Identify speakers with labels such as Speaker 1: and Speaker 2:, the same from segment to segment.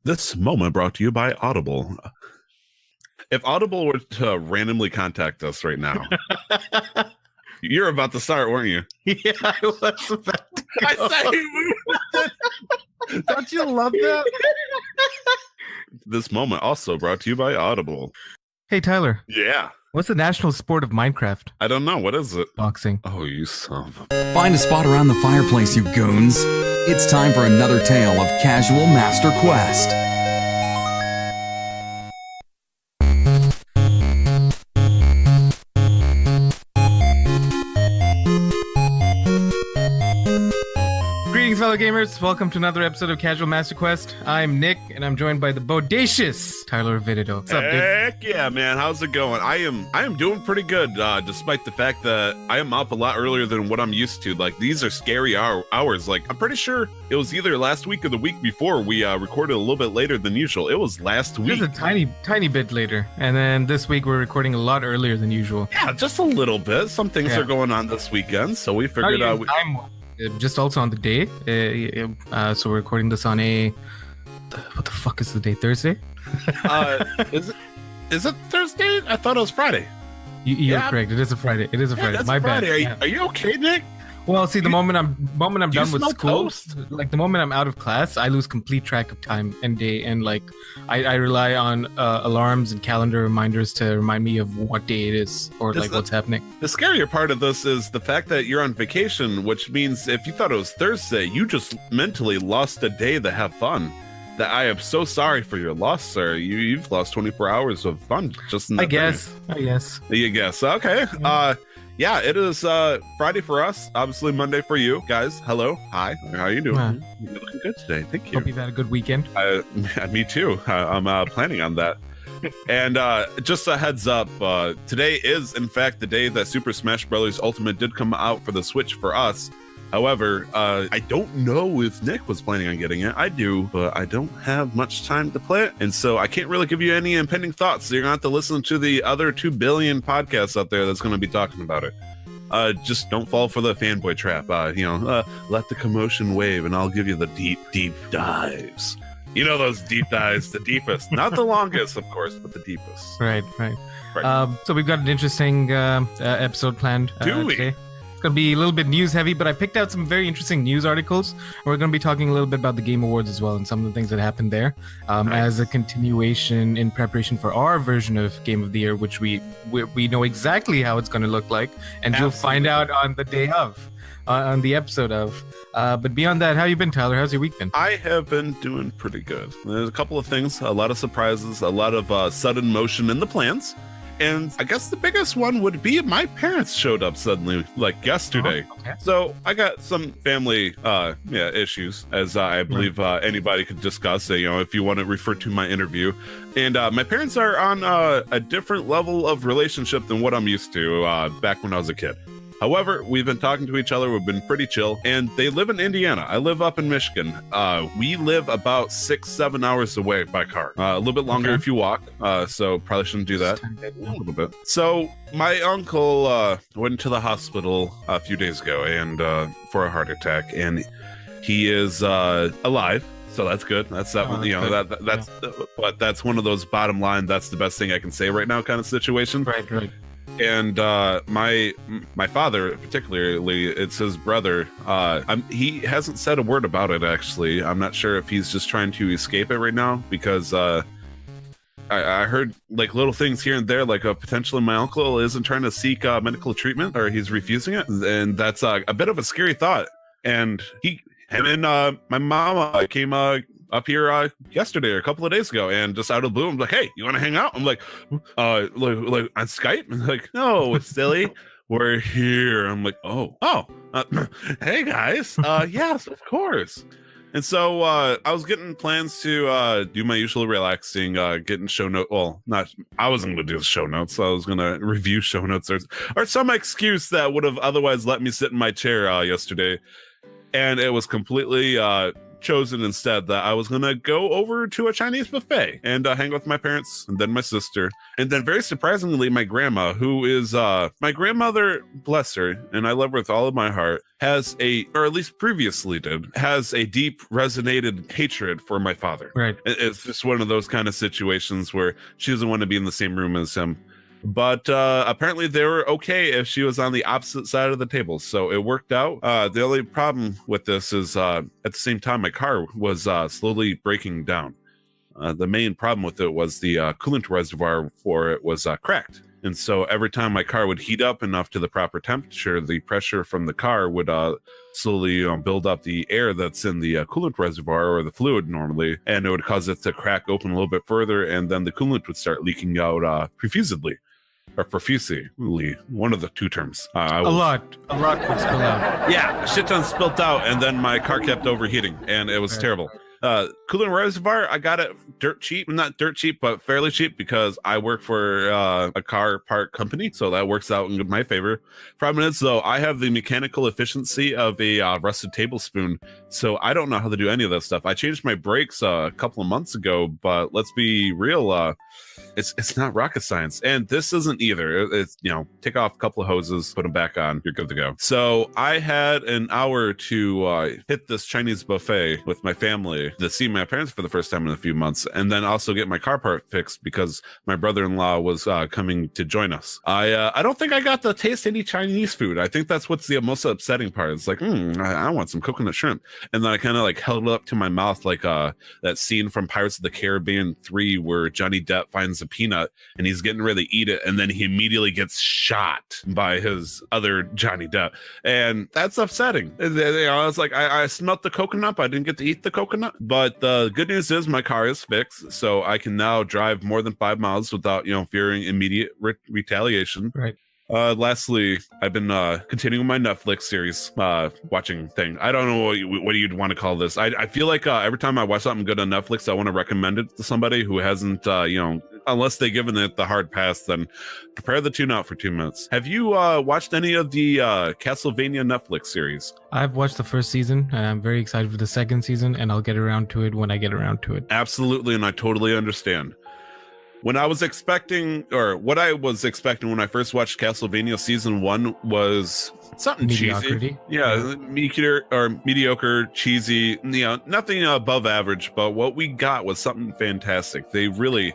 Speaker 1: This moment brought to you by Audible. If Audible were to randomly contact us right now, you're about to start, weren't you?
Speaker 2: Yeah, I was about to go.
Speaker 1: I say, don't you love that? This moment also brought to you by Audible.
Speaker 2: Hey, Tyler.
Speaker 1: Yeah.
Speaker 2: What's the national sport of Minecraft?
Speaker 1: I don't know. What is it?
Speaker 2: Boxing.
Speaker 1: Oh, you son of a...
Speaker 3: Find a spot around the fireplace, you goons. It's time for another tale of Casual Master Quest.
Speaker 2: Greetings, fellow gamers. Welcome to another episode of Casual Master Quest. I'm Nick, and I'm joined by the bodacious Tyler Vidido. What's up, dude?
Speaker 1: Heck yeah, man. How's it going? I am doing pretty good, despite the fact that I am up a lot earlier than what I'm used to. Like, these are scary hours. Like, I'm pretty sure it was either last week or the week before we recorded a little bit later than usual. It was last week.
Speaker 2: Just a tiny bit later. And then this week we're recording a lot earlier than usual.
Speaker 1: Yeah, just a little bit. Some things are going on this weekend, so we figured out...
Speaker 2: Just also on the day, so we're recording this on what the fuck is the day? Thursday?
Speaker 1: Is it Thursday? I thought it was Friday.
Speaker 2: You're correct. It is a Friday. It is a Friday. My
Speaker 1: Friday.
Speaker 2: bad.
Speaker 1: Are you okay, Nick?
Speaker 2: Well, see, the moment I'm done with school,
Speaker 1: toast?
Speaker 2: like the moment I'm out of class, I lose complete track of time and day, and like I rely on alarms and calendar reminders to remind me of what day it is or what's happening.
Speaker 1: The scarier part of this is the fact that you're on vacation, which means if you thought it was Thursday, you just mentally lost a day to have fun. That I am so sorry for your loss, sir. You've lost 24 hours of fun just in that
Speaker 2: I guess.
Speaker 1: You guess. Okay. Yeah, it is Friday for us. Obviously Monday for you guys. Hello. Hi. How are you doing? You're looking good today. Thank you.
Speaker 2: Hope you've had a good weekend.
Speaker 1: Me too. I'm planning on that. And just a heads up, today is in fact the day that Super Smash Bros. Ultimate did come out for the Switch for us. However, I don't know if Nick was planning on getting it. I do, but I don't have much time to play it. And so I can't really give you any impending thoughts. So you're going to have to listen to the other 2 billion podcasts out there that's going to be talking about it. Just don't fall for the fanboy trap. Let the commotion wave and I'll give you the deep dives. You know those deep dives, the deepest. Not the longest, of course, but the deepest.
Speaker 2: Right. So we've got an interesting episode planned today. Going to be a little bit news heavy, but I picked out some very interesting news articles. We're going to be talking a little bit about the Game Awards as well and some of the things that happened there as a continuation in preparation for our version of Game of the Year, which we know exactly how it's going to look like, and you'll find out on the day of, on the episode of. But beyond that, how you been, Tyler? How's your week been?
Speaker 1: I have been doing pretty good. There's a couple of things, a lot of surprises, a lot of sudden motion in the plans. And I guess the biggest one would be my parents showed up suddenly, like yesterday.
Speaker 2: Oh, okay.
Speaker 1: So I got some family issues, as I believe anybody could discuss, if you want to refer to my interview. And my parents are on a different level of relationship than what I'm used to back when I was a kid. However, we've been talking to each other. We've been pretty chill, and they live in Indiana. I live up in Michigan. We live about 6-7 hours away by car. A little bit longer if you walk. So probably shouldn't do that. A little bit. So my uncle went to the hospital a few days ago and for a heart attack, and he is alive. So that's good. That's that one. But that's one of those bottom line. That's the best thing I can say right now kind of situation.
Speaker 2: Right.
Speaker 1: And my father, particularly, it's his brother. He hasn't said a word about it, actually. I'm not sure if he's just trying to escape it right now, because I heard like little things here and there, like potentially my uncle isn't trying to seek medical treatment, or he's refusing it, and that's a bit of a scary thought. And him and my mama came up here yesterday or a couple of days ago, and just out of the blue, I'm like, hey, you want to hang out? I'm like on Skype? I'm like, no, silly, we're here. I'm like, hey guys, yes, of course. And so I was getting plans to do my usual relaxing, getting show notes. Well, I wasn't going to do show notes. So I was going to review show notes or some excuse that would have otherwise let me sit in my chair yesterday. And it was completely chosen instead that I was going to go over to a Chinese buffet and hang with my parents and then my sister. And then very surprisingly, my grandma, who is my grandmother, bless her, and I love her with all of my heart, has or at least previously did, has a deep resonated hatred for my father.
Speaker 2: Right.
Speaker 1: It's just one of those kind of situations where she doesn't want to be in the same room as him. But apparently they were okay if she was on the opposite side of the table. So it worked out. The only problem with this is at the same time, my car was slowly breaking down. The main problem with it was the coolant reservoir for it was cracked. And so every time my car would heat up enough to the proper temperature, the pressure from the car would slowly build up the air that's in the coolant reservoir or the fluid normally, and it would cause it to crack open a little bit further, and then the coolant would start leaking out profusely. Or profusely, one of the two terms. A lot would spill out. Yeah, a shit ton spilt out, and then my car kept overheating, and it was terrible. Coolant reservoir, I got it dirt cheap, not dirt cheap, but fairly cheap because I work for a car part company, so that works out in my favor. Problem is, though, I have the mechanical efficiency of a rusted tablespoon, so I don't know how to do any of that stuff. I changed my brakes a couple of months ago, but let's be real, it's not rocket science, and this isn't either. It's take off a couple of hoses, put them back on, you're good to go. So I had an hour to hit this Chinese buffet with my family to see my parents for the first time in a few months, and then also get my car part fixed because my brother-in-law was coming to join us. I don't think I got to taste any Chinese food. I think that's what's the most upsetting part. It's like, I want some coconut shrimp, and then I kind of like held it up to my mouth like that scene from Pirates of the Caribbean 3 where Johnny Depp finds a peanut and he's getting ready to eat it, and then he immediately gets shot by his other Johnny Depp, and that's upsetting. I was like, I smelt the coconut, but I didn't get to eat the coconut. But the good news is my car is fixed, so I can now drive more than 5 miles without fearing immediate retaliation.
Speaker 2: Right.
Speaker 1: Lastly, I've been continuing my Netflix series watching thing. I don't know what you'd want to call this. I feel like every time I watch something good on Netflix, I want to recommend it to somebody who hasn't, unless they've given it the hard pass, then prepare the tune out for 2 minutes. Have you watched any of the Castlevania Netflix series?
Speaker 2: I've watched the first season, and I'm very excited for the second season, and I'll get around to it when I get around to it. Absolutely, and I totally understand.
Speaker 1: What I was expecting when I first watched Castlevania Season 1 was something cheesy. Yeah, mediocre, cheesy, nothing above average, but what we got was something fantastic. They really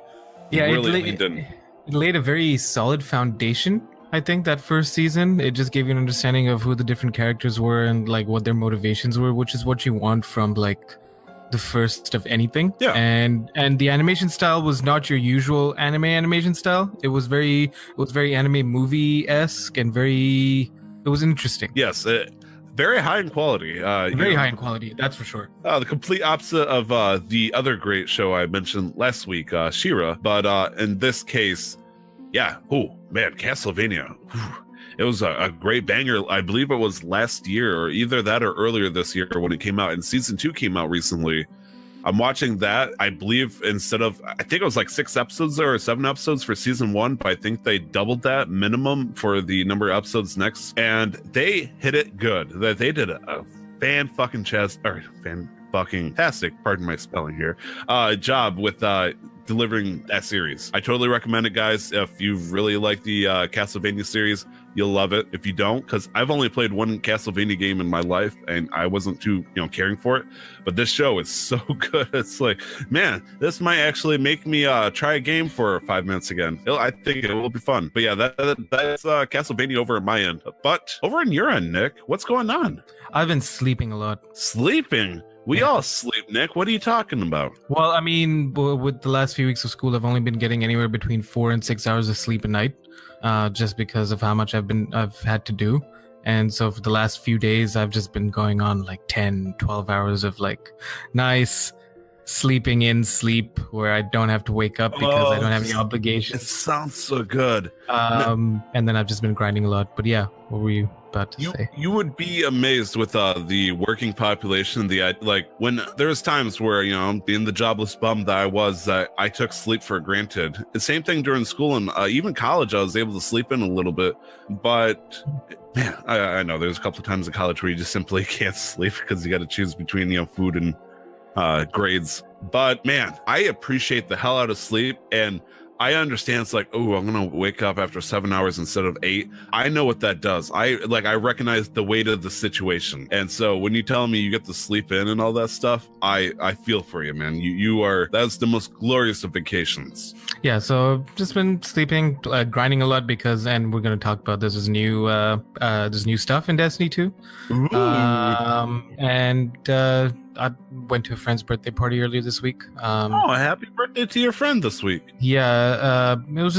Speaker 1: leaned in.
Speaker 2: It laid a very solid foundation. I think that first season, it just gave you an understanding of who the different characters were and like what their motivations were, which is what you want from like the first of anything.
Speaker 1: Yeah.
Speaker 2: And the animation style was not your usual anime animation style. It was very anime movie-esque and it was interesting.
Speaker 1: Yes, very high in quality.
Speaker 2: Very high in quality, that's for sure.
Speaker 1: The complete opposite of the other great show I mentioned last week, She-Ra. But in this case, yeah. Oh man, Castlevania. It was a great banger. I believe it was last year, or either that or earlier this year when it came out. And season 2 came out recently. I'm watching that. I believe I think it was like 6 episodes or 7 episodes for season 1, but I think they doubled that minimum for the number of episodes next. And they hit it good. That they did a fantastic, pardon my spelling here, job with delivering that series. I totally recommend it, guys. If you really like the Castlevania series, you'll love it. If you don't, because I've only played one Castlevania game in my life and I wasn't too caring for it, but this show is so good. It's like, man, this might actually make me try a game for 5 minutes again. I think it will be fun. But yeah, that's Castlevania over at my end. But over in your end, Nick, what's going on?
Speaker 2: I've been sleeping a lot.
Speaker 1: Sleeping? We all sleep, Nick. What are you talking about?
Speaker 2: Well, I mean, with the last few weeks of school, I've only been getting anywhere between 4 and 6 hours of sleep a night, just because of how much I've had to do. And so for the last few days, I've just been going on like 10, 12 hours of like nice sleeping in sleep where I don't have to wake up because I don't have any obligations.
Speaker 1: It sounds so good.
Speaker 2: And then I've just been grinding a lot. But yeah, what were you about to say?
Speaker 1: You would be amazed with the working population. When there's times where being the jobless bum that I was, that I took sleep for granted. The same thing during school and even college, I was able to sleep in a little bit. But man, I know there's a couple of times in college where you just simply can't sleep because you got to choose between food and grades. But man, I appreciate the hell out of sleep, and I understand it's like, oh, I'm gonna wake up after 7 hours instead of 8. I know what that does. I recognize the weight of the situation, and so when you tell me you get to sleep in and all that stuff, I feel for you, man. That's the most glorious of vacations.
Speaker 2: Yeah, so just been sleeping, grinding a lot and we're gonna talk about there's new stuff in Destiny 2. I went to a friend's birthday party earlier this week.
Speaker 1: Happy birthday to your friend this week.
Speaker 2: Yeah, it was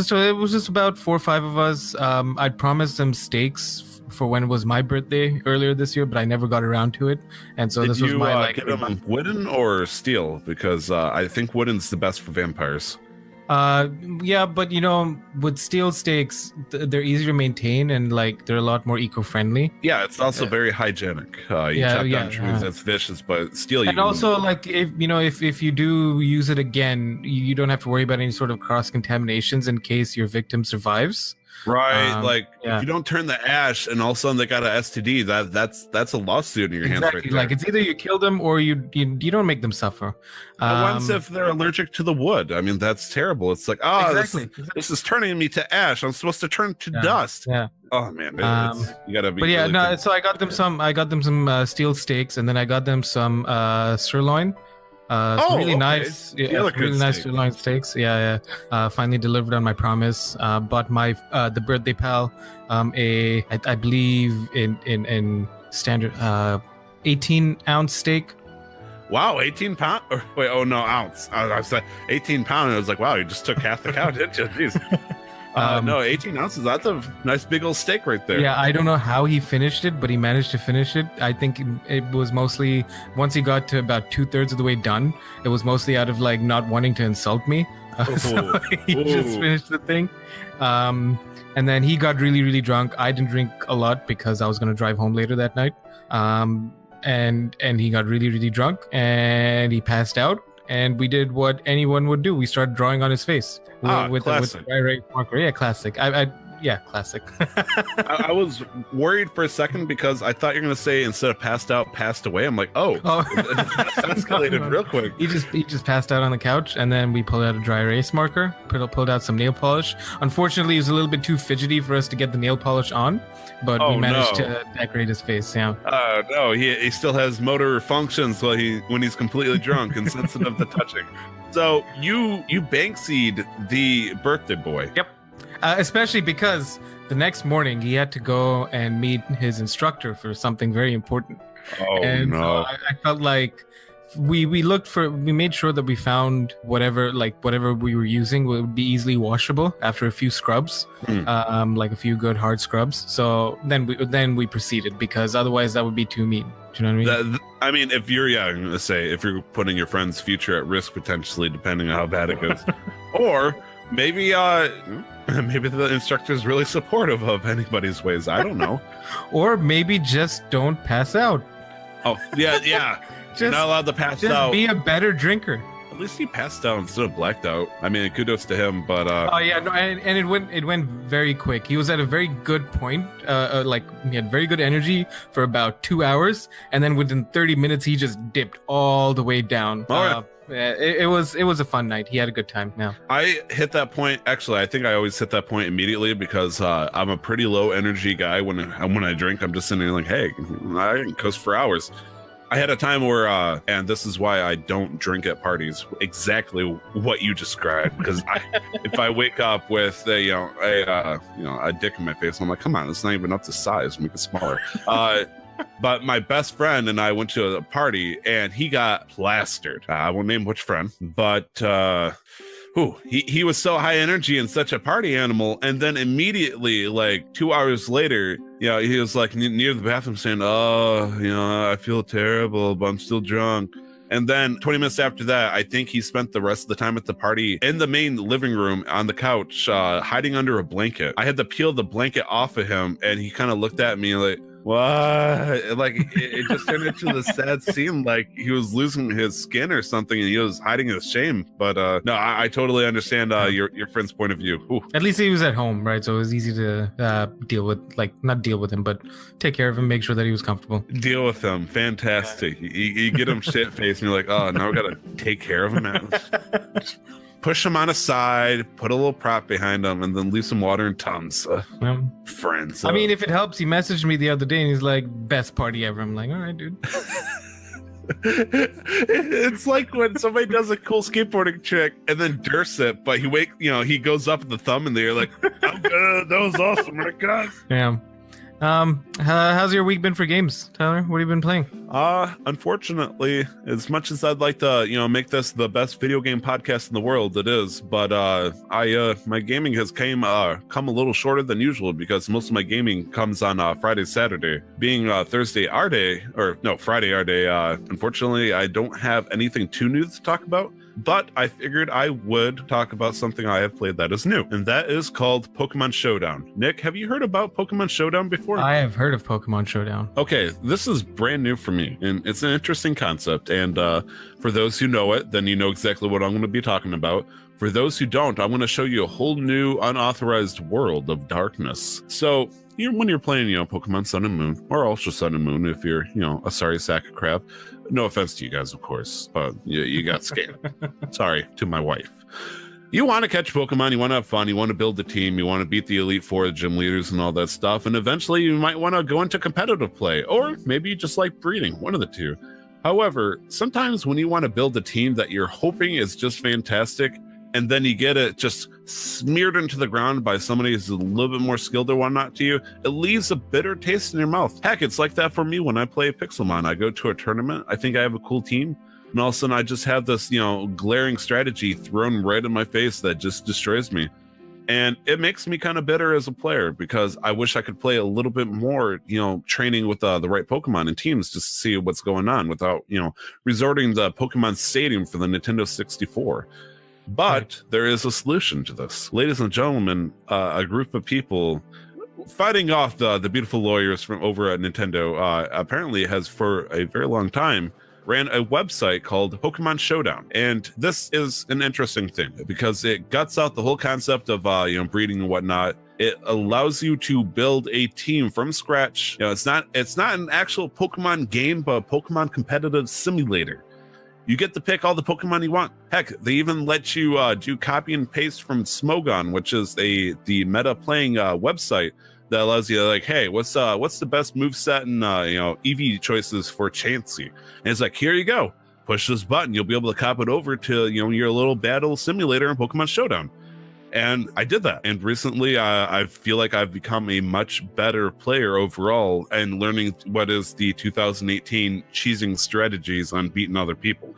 Speaker 2: just about 4 or 5 of us. I'd promised them steaks for when it was my birthday earlier this year, but I never got around to it. And so this was my
Speaker 1: get them wooden or steel? Because I think wooden's the best for vampires.
Speaker 2: Yeah, but with steel steaks, they're easier to maintain and they're a lot more eco-friendly.
Speaker 1: Yeah, it's also very hygienic. You chop down trees, that's vicious, but steel.
Speaker 2: And also, if you do use it again, you don't have to worry about any sort of cross contaminations in case your victim survives.
Speaker 1: Right, if you don't turn the ash and all of a sudden they got an STD, that's a lawsuit in your hands right there.
Speaker 2: It's either you kill them or you don't make them suffer.
Speaker 1: Once if they're allergic to the wood, I mean that's terrible. It's like, this is turning me to ash. I'm supposed to turn to dust.
Speaker 2: Yeah.
Speaker 1: Oh man, you gotta be.
Speaker 2: But yeah, really so I got them some steel steaks, and then I got them some sirloin. Really nice, really nice sirloin steaks. Yeah. Finally delivered on my promise. Bought my the birthday pal I believe in standard 18-ounce steak.
Speaker 1: Wow, 18 pound? Wait, oh no, ounce. I was like 18 pound, and I was like, wow, you just took half the cow, didn't you? Jeez. No, 18 ounces. That's a nice big old steak right there.
Speaker 2: Yeah, I don't know how he finished it, but he managed to finish it. I think it was mostly, once he got to about 2/3 of the way done, it was mostly out of not wanting to insult me. So he just finished the thing. And then he got really, really drunk. I didn't drink a lot because I was going to drive home later that night. And he got really, really drunk and he passed out. And we did what anyone would do. We started drawing on his face with the dry erase marker. Yeah, classic. Classic.
Speaker 1: I was worried for a second because I thought you were going to say instead of passed out, passed away. I'm like, it escalated real quick.
Speaker 2: He just passed out on the couch, and then we pulled out a dry erase marker, pulled out some nail polish. Unfortunately, he was a little bit too fidgety for us to get the nail polish on, but we managed to decorate his face. Yeah.
Speaker 1: No, he still has motor functions when he's completely drunk and sensitive to touching. So you Banksy'd the birthday boy.
Speaker 2: Yep. Especially because the next morning he had to go and meet his instructor for something very important. So I felt like we made sure that we found whatever we were using would be easily washable after a few scrubs, a few good hard scrubs. So then we proceeded, because otherwise that would be too mean. Do you know what I mean?
Speaker 1: If you're putting your friend's future at risk potentially, depending on how bad it goes, or maybe the instructor is really supportive of anybody's ways. I don't know.
Speaker 2: Or maybe just don't pass out.
Speaker 1: Oh, yeah. You're not allowed to pass out.
Speaker 2: Just be a better drinker.
Speaker 1: At least he passed out instead of blacked out. I mean, kudos to him, but...
Speaker 2: and it went very quick. He was at a very good point. He had very good energy for about 2 hours, and then within 30 minutes, he just dipped all the way down. It was a fun night. He had a good time. Yeah.
Speaker 1: I hit that point. Actually, I think I always hit that point immediately because I'm a pretty low energy guy. When I drink, I'm just sitting there like, hey, I can coast for hours. I had a time where, and this is why I don't drink at parties, exactly what you described. Because if I wake up with a dick in my face, I'm like, come on, it's not even up to size. Make it smaller. But my best friend and I went to a party and he got plastered. I won't name which friend, but he was so high energy and such a party animal. And then immediately, 2 hours later, he was near the bathroom saying, I feel terrible, but I'm still drunk. And then 20 minutes after that, I think he spent the rest of the time at the party in the main living room on the couch, hiding under a blanket. I had to peel the blanket off of him and he kind of looked at me like, What? Like it just turned into the sad scene, like he was losing his skin or something, and he was hiding his shame. But no, I totally understand your friend's point of view. Ooh.
Speaker 2: At least he was at home, right? So it was easy to deal with, like not deal with him, but take care of him, make sure that he was comfortable.
Speaker 1: Deal with him, fantastic. You get him shit faced, and you're like, oh, now we gotta take care of him. Push him on a side, put a little prop behind him, and then leave some water and Tums. Friends.
Speaker 2: I mean, if it helps, he messaged me the other day and he's like, best party ever. I'm like, all right, dude.
Speaker 1: It's like when somebody does a cool skateboarding trick and then dirts it, but he goes up with the thumb and they're like, I'm good, that was awesome, my God.
Speaker 2: Yeah. How's your week been for games, Tyler? What have you been playing?
Speaker 1: Unfortunately, as much as I'd like to, make this the best video game podcast in the world, it is. But my gaming has come a little shorter than usual because most of my gaming comes on Friday, Saturday. Being Friday our day. Unfortunately, I don't have anything too new to talk about. But I figured I would talk about something I have played that is new, and that is called Pokemon Showdown. Nick, have you heard about Pokemon Showdown before?
Speaker 2: I have heard of Pokemon Showdown.
Speaker 1: Okay, this is brand new for me, and it's an interesting concept. And for those who know it, then you know exactly what I'm going to be talking about. For those who don't, I'm going to show you a whole new unauthorized world of darkness. So when you're playing, Pokemon Sun and Moon, or Ultra Sun and Moon, if you're, a sorry sack of crap. No offense to you guys, of course, but you got scammed. Sorry to my wife. You want to catch Pokemon, you want to have fun, you want to build a team, you want to beat the Elite Four, the gym leaders, and all that stuff. And eventually you might want to go into competitive play, or maybe you just like breeding, one of the two. However, sometimes when you want to build a team that you're hoping is just fantastic, and then you get it just smeared into the ground by somebody who's a little bit more skilled or whatnot to you, it leaves a bitter taste in your mouth. Heck, it's like that for me when I play Pixelmon. I go to a tournament, I think I have a cool team, and all of a sudden I just have this, glaring strategy thrown right in my face that just destroys me. And it makes me kind of bitter as a player because I wish I could play a little bit more, training with the right Pokemon and teams just to see what's going on without, resorting to Pokemon Stadium for the Nintendo 64. But there is a solution to this. Ladies and gentlemen, a group of people fighting off the beautiful lawyers from over at Nintendo apparently has for a very long time ran a website called Pokemon Showdown. And this is an interesting thing because it guts out the whole concept of breeding and whatnot. It allows you to build a team from scratch. It's not an actual Pokemon game, but a Pokemon competitive simulator. You get to pick all the Pokemon you want. Heck, they even let you do copy and paste from Smogon, which is the meta playing website that allows you like, hey, what's the best moveset and EV choices for Chansey? And it's like, here you go. Push this button, you'll be able to copy it over to your little battle simulator in Pokemon Showdown. And I did that. And recently, I feel like I've become a much better player overall and learning what is the 2018 cheesing strategies on beating other people.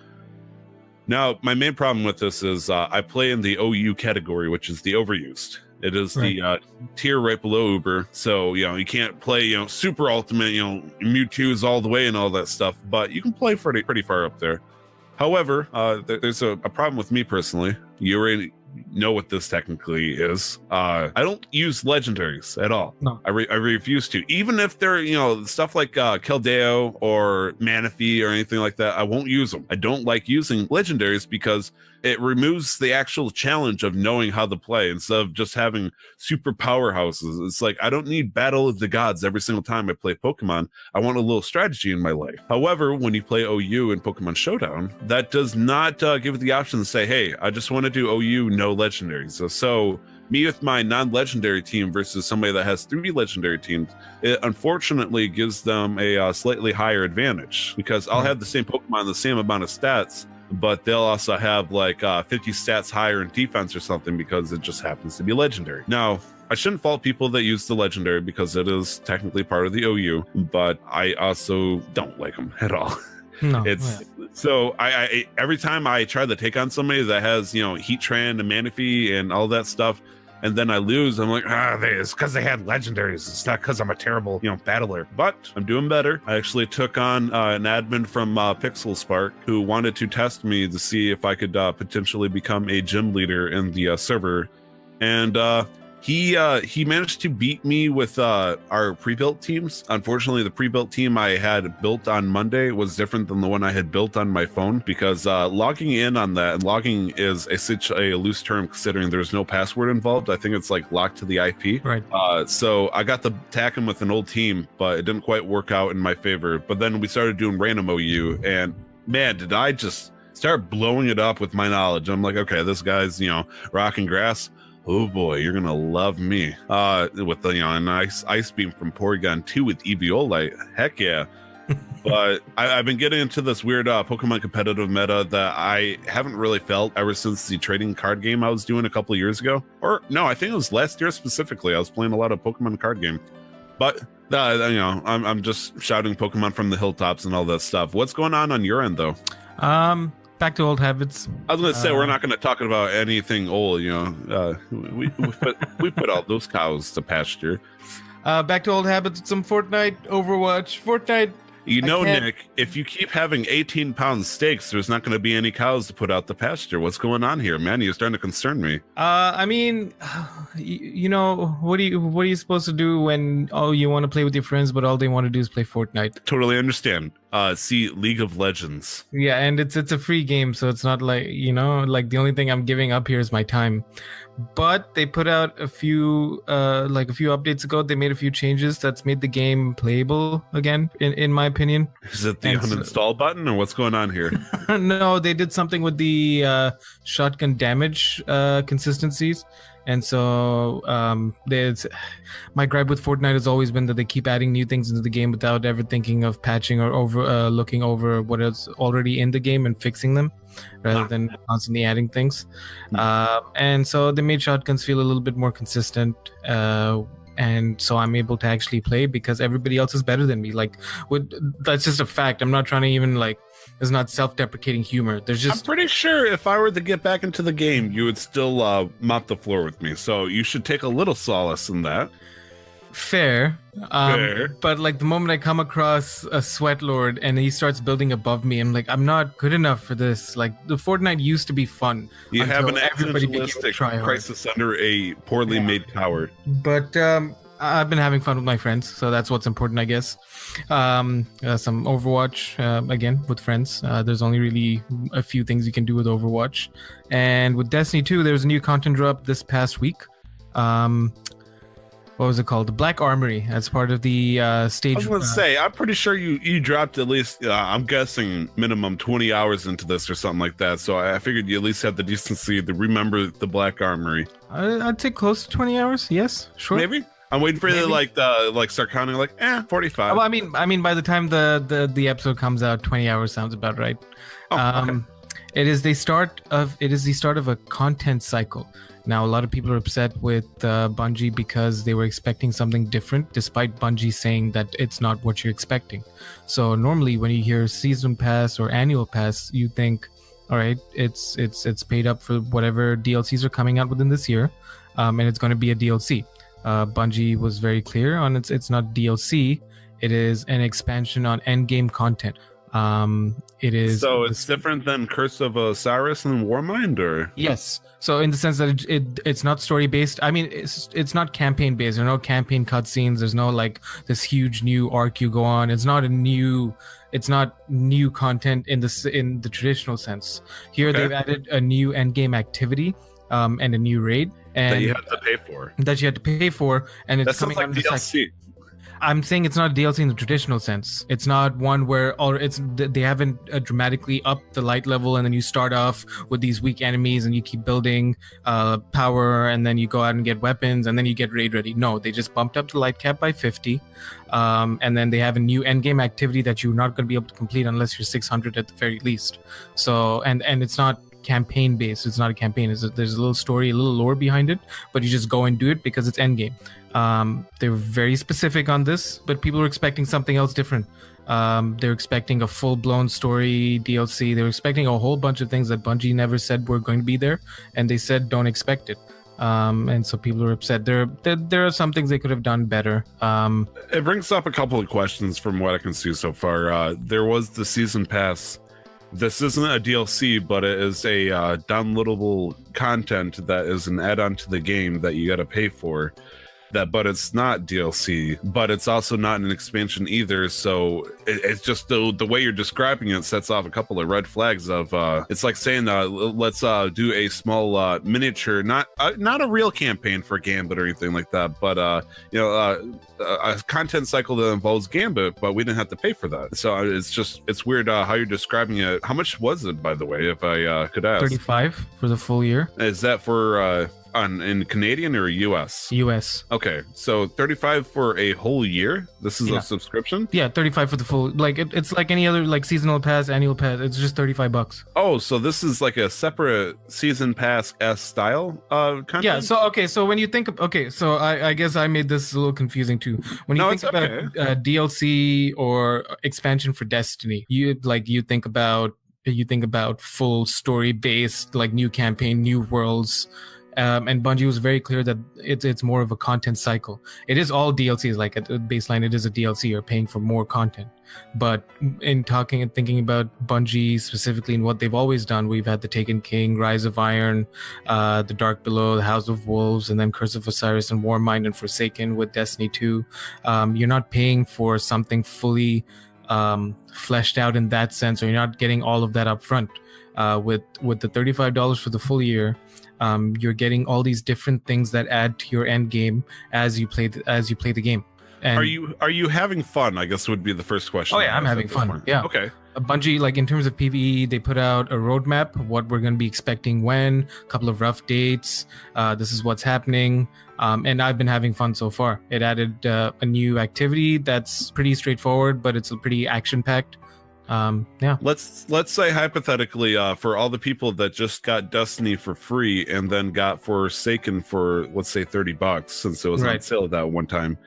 Speaker 1: Now, my main problem with this is I play in the OU category, which is the overused. It is the tier right below Uber. So, you can't play, super ultimate, Mewtwo's all the way and all that stuff, but you can play pretty far up there. However, there's a problem with me personally. You already know what this technically is. I don't use legendaries at all. No, I refuse to. Even if they're stuff like Keldeo or Manaphy or anything like that, I won't use them. I don't like using legendaries because it removes the actual challenge of knowing how to play instead of just having super powerhouses. It's like I don't need Battle of the Gods every single time I play Pokemon. I want a little strategy in my life. However, when you play OU in Pokemon Showdown, that does not give you the option to say, hey, I just want to do OU, no legendaries. So me with my non-legendary team versus somebody that has 3 legendary teams, it unfortunately gives them a slightly higher advantage because I'll have the same Pokemon, the same amount of stats, but they'll also have like 50 stats higher in defense or something because it just happens to be legendary. Now, I shouldn't fault people that use the legendary because it is technically part of the OU, but I also don't like them at all. No, so I every time I try to take on somebody that has Heatran and Manaphy and all that stuff, and then I lose, I'm like, it's because they had legendaries. It's not because I'm a terrible battler. But I'm doing better. I actually took on an admin from Pixel Spark who wanted to test me to see if I could potentially become a gym leader in the server, and He managed to beat me with our pre-built teams. Unfortunately, the pre-built team I had built on Monday was different than the one I had built on my phone, because logging in on that, and logging is such a loose term considering there's no password involved. I think it's like locked to the IP.
Speaker 2: Right.
Speaker 1: So I got to attack him with an old team, but it didn't quite work out in my favor. But then we started doing random OU, and man, did I just start blowing it up with my knowledge. I'm like, okay, this guy's, rocking grass. Oh boy, you're gonna love me. With the a nice ice beam from Porygon 2 with Eviolite. Heck yeah. But I've been getting into this weird Pokemon competitive meta that I haven't really felt ever since the trading card game I was doing a couple of years ago. Or no, I think it was last year specifically. I was playing a lot of Pokemon card game. But I'm just shouting Pokemon from the hilltops and all that stuff. What's going on your end though?
Speaker 2: Back to old habits.
Speaker 1: I was going to say, we're not going to talk about anything old, we put all those cows to pasture.
Speaker 2: Back to old habits, some Fortnite, Overwatch. Fortnite.
Speaker 1: Nick, if you keep having 18-pound steaks, there's not going to be any cows to put out the pasture. What's going on here, man? You're starting to concern me.
Speaker 2: I mean, what are you supposed to do when you want to play with your friends, but all they want to do is play Fortnite?
Speaker 1: Totally understand. See League of Legends.
Speaker 2: Yeah, and it's a free game, so it's not like, like the only thing I'm giving up here is my time. But they put out a few updates ago. They made a few changes that's made the game playable again, in my opinion.
Speaker 1: Is it the uninstall button, or what's going on here?
Speaker 2: No, they did something with the shotgun damage consistencies. And so my gripe with Fortnite has always been that they keep adding new things into the game without ever thinking of patching or looking over what is already in the game and fixing them, rather than constantly adding things. And so they made shotguns feel a little bit more consistent. And so I'm able to actually play because everybody else is better than me. That's just a fact. I'm not trying to even it's not self-deprecating humor. I'm
Speaker 1: pretty sure if I were to get back into the game, you would still mop the floor with me. So you should take a little solace in that.
Speaker 2: Fair. But the moment I come across a sweat lord and he starts building above me, I'm like, I'm not good enough for this. The Fortnite used to be fun.
Speaker 1: You have an existentialistic crisis under a poorly made tower.
Speaker 2: But I've been having fun with my friends, so that's what's important, I guess. Some Overwatch, again, with friends. There's only really a few things you can do with Overwatch. And with Destiny 2, there was a new content drop this past week. What was it called? The Black Armory, as part of the stage. I
Speaker 1: was going to say, I'm pretty sure you dropped at least, I'm guessing, minimum 20 hours into this or something like that. So I figured you at least have the decency to remember the Black Armory.
Speaker 2: I'd say close to 20 hours. Yes, sure.
Speaker 1: Maybe. I'm waiting for you to start counting 45.
Speaker 2: Well, I mean, by the time the episode comes out, 20 hours sounds about right. Okay. It is the start of a content cycle. Now, a lot of people are upset with Bungie because they were expecting something different, despite Bungie saying that it's not what you're expecting. So normally, when you hear season pass or annual pass, you think, all right, it's paid up for whatever DLCs are coming out within this year, and it's going to be a DLC. Bungie was very clear on it's not DLC. It is an expansion on endgame content. It is.
Speaker 1: So it's different than Curse of Osiris and Warmind, or?
Speaker 2: Yes. So in the sense that it's not story based. I mean, it's not campaign based. There are no campaign cutscenes. There's no this huge new arc you go on. It's not new content in the traditional sense. Here they've added a new endgame activity, and a new raid, and
Speaker 1: that you have to pay for.
Speaker 2: And it's coming out in
Speaker 1: DLC.
Speaker 2: I'm saying it's not a DLC in the traditional sense. It's not one where they haven't dramatically upped the light level and then you start off with these weak enemies and you keep building power and then you go out and get weapons and then you get raid ready. No, they just bumped up the light cap by 50, and then they have a new endgame activity that you're not going to be able to complete unless you're 600 at the very least. So and it's not campaign based. It's not a campaign. There's a little story, a little lore behind it, but you just go and do it because it's endgame. They're very specific on this, but people are expecting something else different. They're expecting a full-blown story DLC. They're expecting a whole bunch of things that Bungie never said were going to be there, and they said don't expect it. And so people are upset. There are some things they could have done better.
Speaker 1: It brings up a couple of questions from what I can see so far. There was the season pass this isn't a DLC, but it is a downloadable content that is an add-on to the game that you got to pay for. But it's not DLC, but it's also not an expansion either. So it's just the way you're describing it sets off a couple of red flags of it's like saying let's do a small miniature, not a real campaign for Gambit or anything like that, but a content cycle that involves Gambit, but we didn't have to pay for that. So it's weird how you're describing it. How much was it, by the way, if I could ask?
Speaker 2: 35 for the full year.
Speaker 1: Is that for in Canadian or US?
Speaker 2: US.
Speaker 1: Okay, so 35 for a whole year. This is a subscription.
Speaker 2: Yeah, 35 for the full. Like it's like any other like seasonal pass, annual pass. It's just $35.
Speaker 1: Oh, so this is like a separate season pass style content.
Speaker 2: Yeah. So okay. So when you think of so I guess I made this a little confusing too. When you think about DLC or expansion for Destiny, you think about full story based, like new campaign, new worlds. And Bungie was very clear that it's more of a content cycle. It is all DLCs, like at baseline, it is a DLC. You're paying for more content. But in talking and thinking about Bungie specifically and what they've always done, we've had the Taken King, Rise of Iron, the Dark Below, the House of Wolves, and then Curse of Osiris and Warmind and Forsaken with Destiny 2. You're not paying for something fully fleshed out in that sense, or you're not getting all of that up front. With the $35 for the full year, you're getting all these different things that add to your end game as you play the game. And
Speaker 1: are you having fun? I guess would be the first question.
Speaker 2: Oh yeah, I'm having fun. Yeah.
Speaker 1: Okay.
Speaker 2: A Bungie, like in terms of PvE, they put out a roadmap, what we're going to be expecting when, a couple of rough dates. This is what's happening. And I've been having fun so far. It added a new activity that's pretty straightforward, but it's pretty action-packed. Yeah.
Speaker 1: Let's say hypothetically, for all the people that just got Destiny for free and then got Forsaken for, let's say, $30, since it was on sale that one time,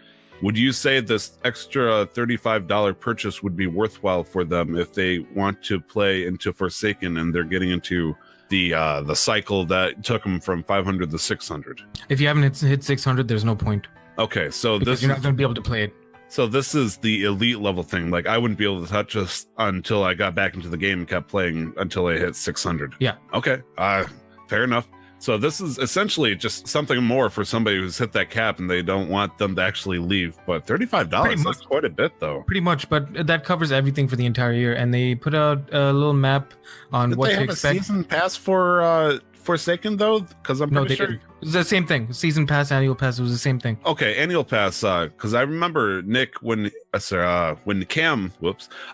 Speaker 1: would you say this extra $35 purchase would be worthwhile for them if they want to play into Forsaken and they're getting into the cycle that took them from 500 to 600?
Speaker 2: If you haven't hit 600, there's no point.
Speaker 1: Okay, so
Speaker 2: because you're not going to be able to play it.
Speaker 1: So this is the elite level thing. Like I wouldn't be able to touch this until I got back into the game and kept playing until I hit 600.
Speaker 2: Yeah.
Speaker 1: Okay. Fair enough. So this is essentially just something more for somebody who's hit that cap and they don't want them to actually leave. But $35, that's quite a bit though.
Speaker 2: Pretty much, but that covers everything for the entire year. And they put out a little map on what to expect.
Speaker 1: Did they have a season pass for Forsaken though? Because I'm pretty sure.
Speaker 2: It was the same thing. Season pass, annual pass, it was the same thing.
Speaker 1: Okay, annual pass. Because I remember Nick when Cam,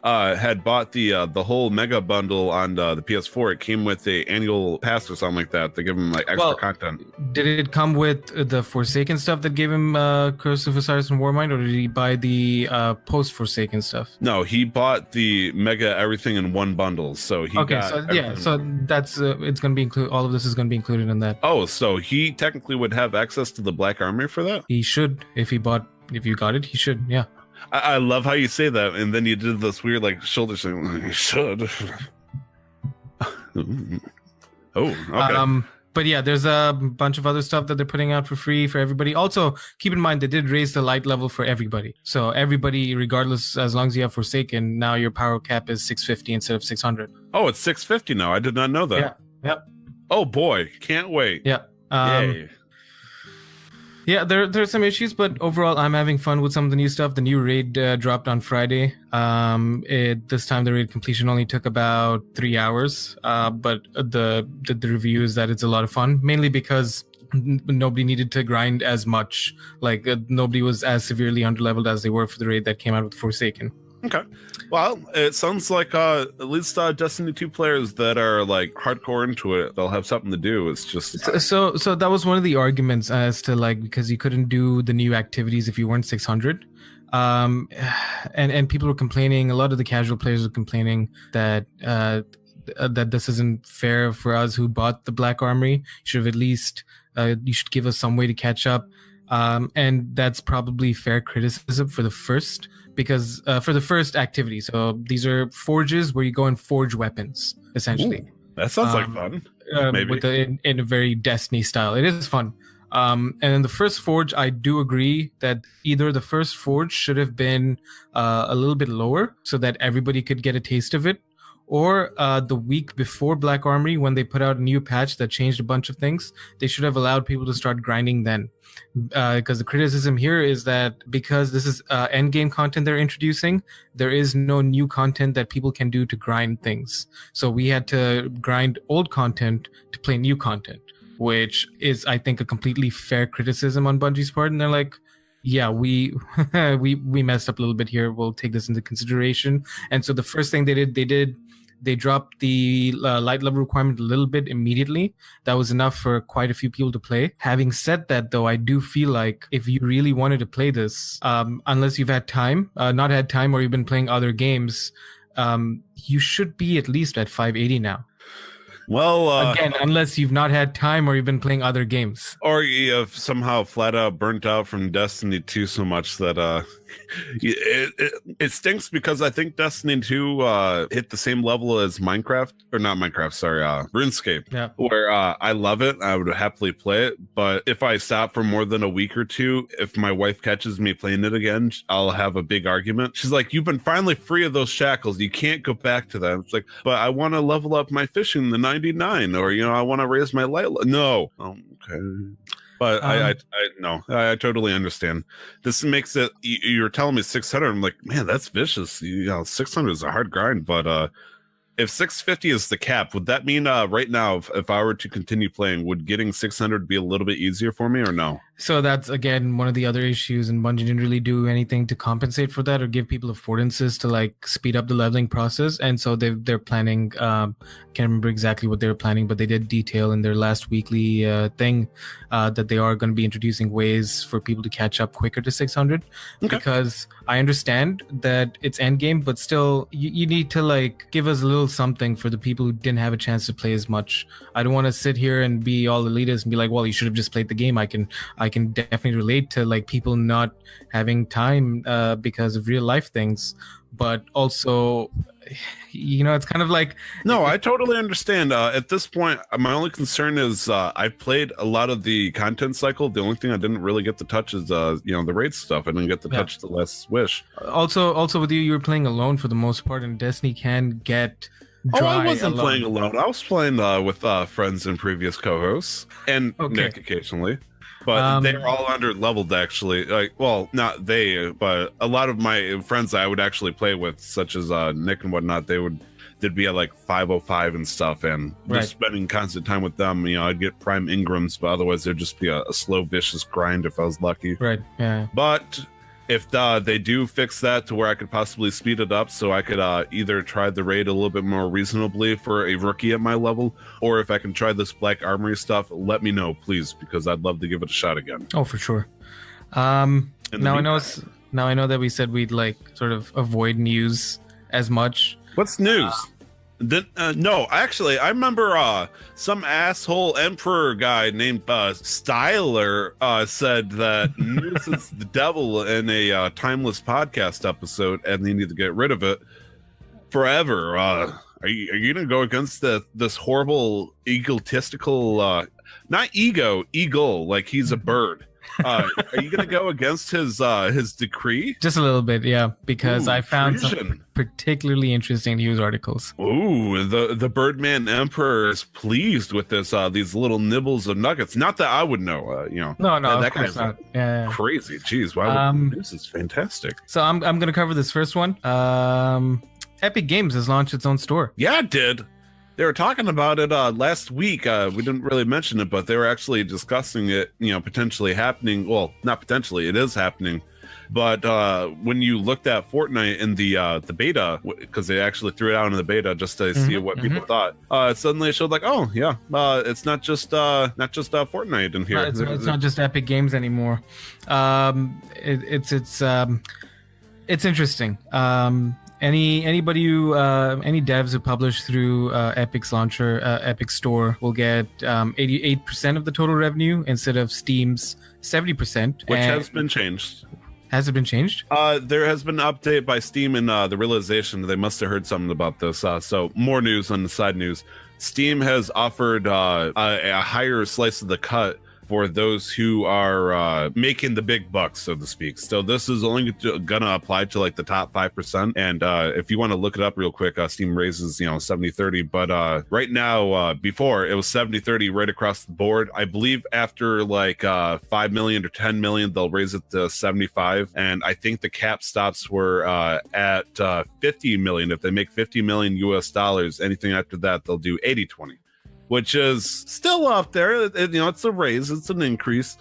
Speaker 1: had bought the whole mega bundle on the PS4. It came with the annual pass or something like that. They give him like extra content.
Speaker 2: Did it come with the Forsaken stuff that gave him Curse of Osiris and Warmind, or did he buy the post Forsaken stuff?
Speaker 1: No, he bought the mega everything in one bundle. So he
Speaker 2: so that's it's going to be included. All of this is going to be included in that.
Speaker 1: Oh, so he technically would have access to the Black Armory for that?
Speaker 2: He should. If you got it, he should. Yeah.
Speaker 1: I love how you say that, and then you did this weird like shoulder thing. You should. Oh, okay.
Speaker 2: But yeah, there's a bunch of other stuff that they're putting out for free for everybody. Also, keep in mind they did raise the light level for everybody. So everybody, regardless, as long as you have Forsaken, now your power cap is 650 instead of 600.
Speaker 1: Oh, it's 650 now. I did not know that.
Speaker 2: Yeah. Yep.
Speaker 1: Oh boy, can't wait.
Speaker 2: Yeah.
Speaker 1: Yay.
Speaker 2: Yeah, there's some issues, but overall, I'm having fun with some of the new stuff. The new raid dropped on Friday. This time, the raid completion only took about 3 hours. But the review is that it's a lot of fun, mainly because nobody needed to grind as much. Like nobody was as severely underleveled as they were for the raid that came out with Forsaken.
Speaker 1: Okay. Well, it sounds like at least Destiny 2 players that are like hardcore into it, they'll have something to do. It's just
Speaker 2: so that was one of the arguments as to like, because you couldn't do the new activities if you weren't 600. And people were complaining, a lot of the casual players were complaining that that this isn't fair for us who bought the Black Armory. You should have at least you should give us some way to catch up. And that's probably fair criticism for the first, because for the first activity. So these are forges where you go and forge weapons, essentially.
Speaker 1: Ooh, that sounds like fun. Maybe
Speaker 2: in a very Destiny style. It is fun. And then the first forge, I do agree that either the first forge should have been a little bit lower so that everybody could get a taste of it, or the week before Black Armory, when they put out a new patch that changed a bunch of things. They should have allowed people to start grinding then. Because the criticism here is that because this is end game content they're introducing, there is no new content that people can do to grind things. So we had to grind old content to play new content, which is, I think, a completely fair criticism on Bungie's part. And they're like, yeah, we messed up a little bit here. We'll take this into consideration. And so the first thing they dropped the light level requirement a little bit immediately. That was enough for quite a few people to play. Having said that, though, I do feel like if you really wanted to play this, unless you've had time, not had time, or you've been playing other games, you should be at least at 580 now.
Speaker 1: Well,
Speaker 2: again, unless you've not had time or you've been playing other games,
Speaker 1: or you have somehow flat out burnt out from Destiny 2 so much that it stinks, because I think Destiny 2 hit the same level as Minecraft, or not Minecraft, sorry, RuneScape,
Speaker 2: yeah.
Speaker 1: Where I love it. I would happily play it, but if I stop for more than a week or two, if my wife catches me playing it again, I'll have a big argument. She's like, you've been finally free of those shackles, you can't go back to that. It's like, but I want to level up my fishing the 99, or I want to raise my light. No. Okay. But I totally understand. This makes it, you're telling me 600. I'm like, man, that's vicious. 600 is a hard grind. But if 650 is the cap, would that mean right now, if I were to continue playing, would getting 600 be a little bit easier for me, or no?
Speaker 2: So that's, again, one of the other issues, and Bungie didn't really do anything to compensate for that or give people affordances to like speed up the leveling process. And so they're planning, can't remember exactly what they were planning, but they did detail in their last weekly thing that they are going to be introducing ways for people to catch up quicker to 600. Okay. Because I understand that it's endgame, but still you need to like give us a little something for the people who didn't have a chance to play as much. I don't want to sit here and be all elitist and be like, well, you should have just played the game. I can definitely relate to like people not having time because of real life things, but also, it's kind of like,
Speaker 1: no, I totally understand. At this point, my only concern is I played a lot of the content cycle. The only thing I didn't really get to touch is the raid stuff. I didn't get to touch the Last Wish. Also with you were playing alone for the most part, and Destiny can get I wasn't playing alone. I was playing with friends and previous co-hosts, and Nick occasionally. But they're all under leveled, actually. Like, well, not they, but a lot of my friends I would actually play with, such as Nick and whatnot, they'd be at like 505 and stuff, and just spending constant time with them. I'd get prime Ingrams, but otherwise there'd just be a slow, vicious grind if I was lucky.
Speaker 2: Right. Yeah.
Speaker 1: But if they do fix that to where I could possibly speed it up, so I could either try the raid a little bit more reasonably for a rookie at my level, or if I can try this Black Armory stuff, let me know, please, because I'd love to give it a shot again.
Speaker 2: Oh, for sure. Now I know that we said we'd like sort of avoid news as much.
Speaker 1: What's news? No, actually, I remember some asshole emperor guy named Styler said that news is the devil in a timeless podcast episode, and they need to get rid of it forever. Are you gonna go against this horrible egotistical, not eagle, like he's a bird? Are you gonna go against his decree?
Speaker 2: Just a little bit, yeah, because I found some particularly interesting news articles.
Speaker 1: Ooh, the Birdman Emperor is pleased with this these little nibbles of nuggets. Not that I would know,
Speaker 2: No,
Speaker 1: that guy's not. Yeah. Crazy. Jeez, why would this is fantastic.
Speaker 2: So I'm gonna cover this first one. Epic Games has launched its own store.
Speaker 1: Yeah, it did. They were talking about it last week. We didn't really mention it, but they were actually discussing it, potentially happening. Well, not potentially, it is happening. But when you looked at Fortnite in the beta, because they actually threw it out in the beta just to see what people thought, suddenly it showed like, oh yeah, it's not just Fortnite in here.
Speaker 2: It's not just Epic Games anymore. It's interesting. Anybody who any devs who publish through Epic's launcher, Epic Store, will get 88% of the total revenue instead of Steam's 70%,
Speaker 1: which has been changed.
Speaker 2: Has it been changed?
Speaker 1: There has been an update by Steam and the realization they must have heard something about this. So more news on the side news. Steam has offered a higher slice of the cut for those who are making the big bucks, so to speak. So this is only gonna apply to like the top 5%. And if you want to look it up real quick, Steam raises 70-30, but right now before it was 70-30 right across the board. I believe after like 5 million or 10 million they'll raise it to 75, and I think the cap stops were at 50 million. If they make 50 million US dollars, anything after that they'll do 80-20, which is still up there. It's a raise, it's an increase.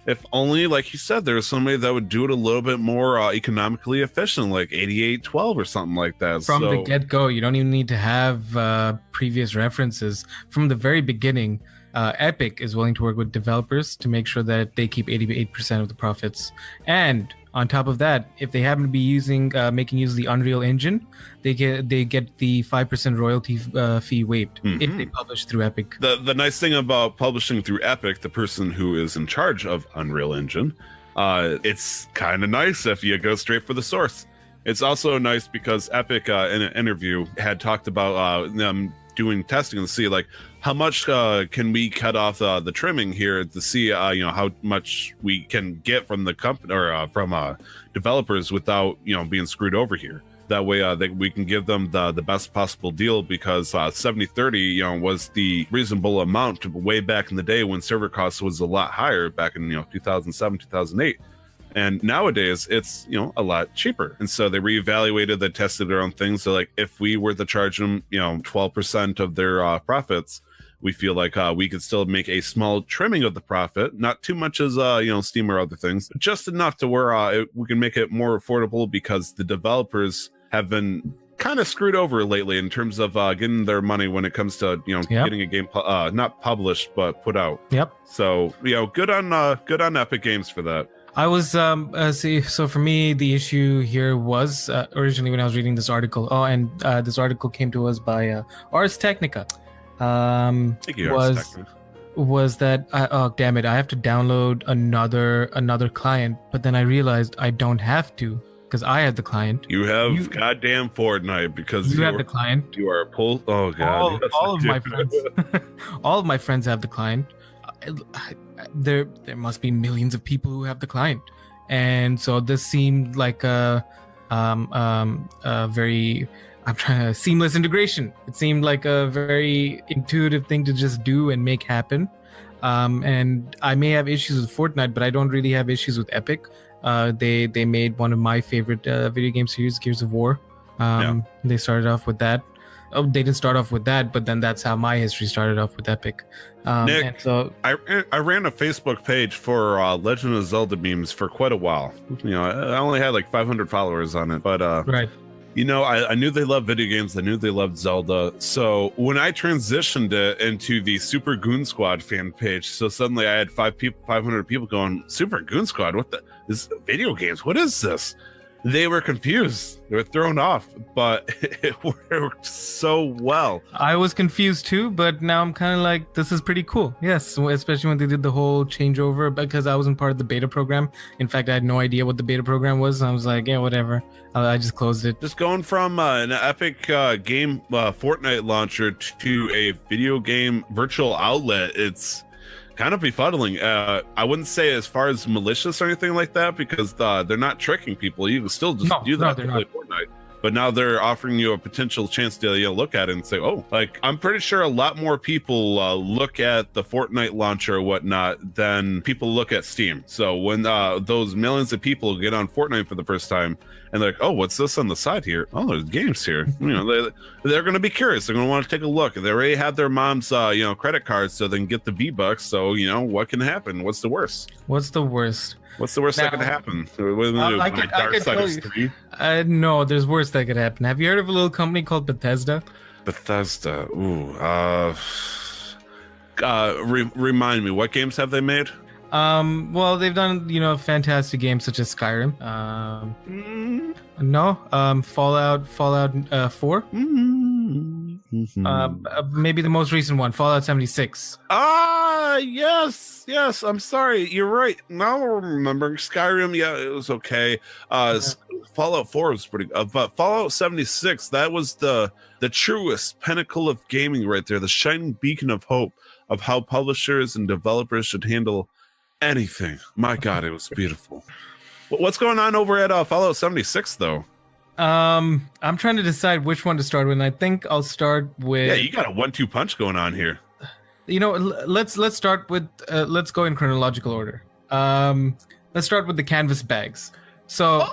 Speaker 1: If only, like you said, there's somebody that would do it a little bit more economically efficient, like 88-12 or something like that.
Speaker 2: From the get-go, you don't even need to have previous references. From the very beginning, Epic is willing to work with developers to make sure that they keep 88% of the profits. And on top of that, if they happen to be making use of the Unreal Engine, they get the 5% royalty fee waived if they publish through Epic.
Speaker 1: The nice thing about publishing through Epic, the person who is in charge of Unreal Engine, it's kind of nice if you go straight for the source. It's also nice because Epic, in an interview, had talked about them doing testing to see like how much can we cut off the trimming here to see how much we can get from the company or from developers without being screwed over here. That way we can give them the best possible deal, because 70-30 was the reasonable amount way back in the day when server costs was a lot higher back in 2007 2008. And nowadays it's a lot cheaper, and so they reevaluated, they tested their own things. So like if we were to charge them 12% of their profits, we feel like we could still make a small trimming of the profit, not too much as Steam or other things, just enough to where we can make it more affordable, because the developers have been kind of screwed over lately in terms of getting their money when it comes to getting a game not published but put out. So good on Epic Games for that.
Speaker 2: I was so for me the issue here was originally when I was reading this article. This article came to us by Ars Technica. Was that oh damn it, I have to download another client, but then I realized I don't have to, because I had the client.
Speaker 1: You have goddamn Fortnite, because
Speaker 2: you have the client.
Speaker 1: You are pulled. Oh god,
Speaker 2: all of my friends all of my friends have the client. There must be millions of people who have the client, and so this seemed like a very seamless integration. It seemed like a very intuitive thing to just do and make happen. And I may have issues with Fortnite, but I don't really have issues with Epic. They made one of my favorite video game series, Gears of War. They started off with that. Oh, they didn't start off with that, but then that's how my history started off with Epic.
Speaker 1: Nick,
Speaker 2: and so
Speaker 1: I ran a Facebook page for Legend of Zelda memes for quite a while. I only had like 500 followers on it, but
Speaker 2: right.
Speaker 1: I knew they loved video games. I knew they loved Zelda. So when I transitioned it into the Super Goon Squad fan page, so suddenly I had 500 people going, Super Goon Squad? What this video games? What is this? They were confused. They were thrown off, but it worked so well.
Speaker 2: I was confused too, but now I'm kind of like, this is pretty cool. Yes, especially when they did the whole changeover, because I wasn't part of the beta program. In fact, I had no idea what the beta program was. I was like, yeah, whatever. I just closed it.
Speaker 1: Just going from an Epic game Fortnite launcher to a video game virtual outlet, it's kind of befuddling. I wouldn't say as far as malicious or anything like that, because they're not tricking people. You can still just do that to play Fortnite. But now they're offering you a potential chance to look at it and say, oh, like, I'm pretty sure a lot more people look at the Fortnite launcher or whatnot than people look at Steam. So when those millions of people get on Fortnite for the first time and they're like, oh, what's this on the side here? Oh, there's games here. They're going to be curious. They're going to want to take a look. They already have their mom's credit cards so they can get the V-Bucks. So what can happen? What's the worst?
Speaker 2: What's the worst?
Speaker 1: What's the worst that could happen?
Speaker 2: I could tell you. No, there's worse that could happen. Have you heard of a little company called Bethesda?
Speaker 1: Bethesda. Ooh. Remind me, what games have they made?
Speaker 2: Well, they've done fantastic games such as Skyrim. No. Fallout 4. Maybe the most recent one, Fallout 76.
Speaker 1: Yes. I'm sorry. You're right. Now I'm remembering Skyrim. Yeah, it was okay. Fallout 4 was pretty good. But Fallout 76, that was the truest pinnacle of gaming right there. The shining beacon of hope of how publishers and developers should handle anything. My God, it was beautiful. What's going on over at Fallout 76, though?
Speaker 2: I'm trying to decide which one to start with. And I think I'll start with.
Speaker 1: Yeah, you got a 1-2 punch going on here.
Speaker 2: You know, let's start with. Let's go in chronological order. Let's start with the canvas bags. So,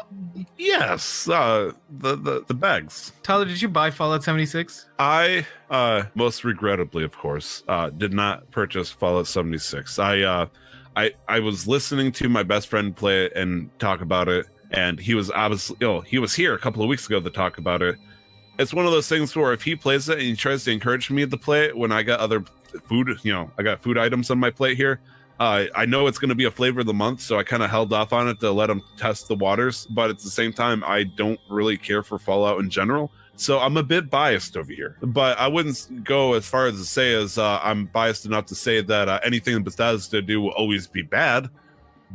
Speaker 1: yes, the bags.
Speaker 2: Tyler, did you buy Fallout 76?
Speaker 1: I most regrettably, of course, did not purchase Fallout 76. I was listening to my best friend play it and talk about it, and he was obviously, he was here a couple of weeks ago to talk about it. It's one of those things where if he plays it and he tries to encourage me to play it when I got other food, I got food items on my plate here. I know it's going to be a flavor of the month, so I kind of held off on it to let him test the waters. But at the same time, I don't really care for Fallout in general, so I'm a bit biased over here. But I wouldn't go as far as to say I'm biased enough to say that anything Bethesda do will always be bad.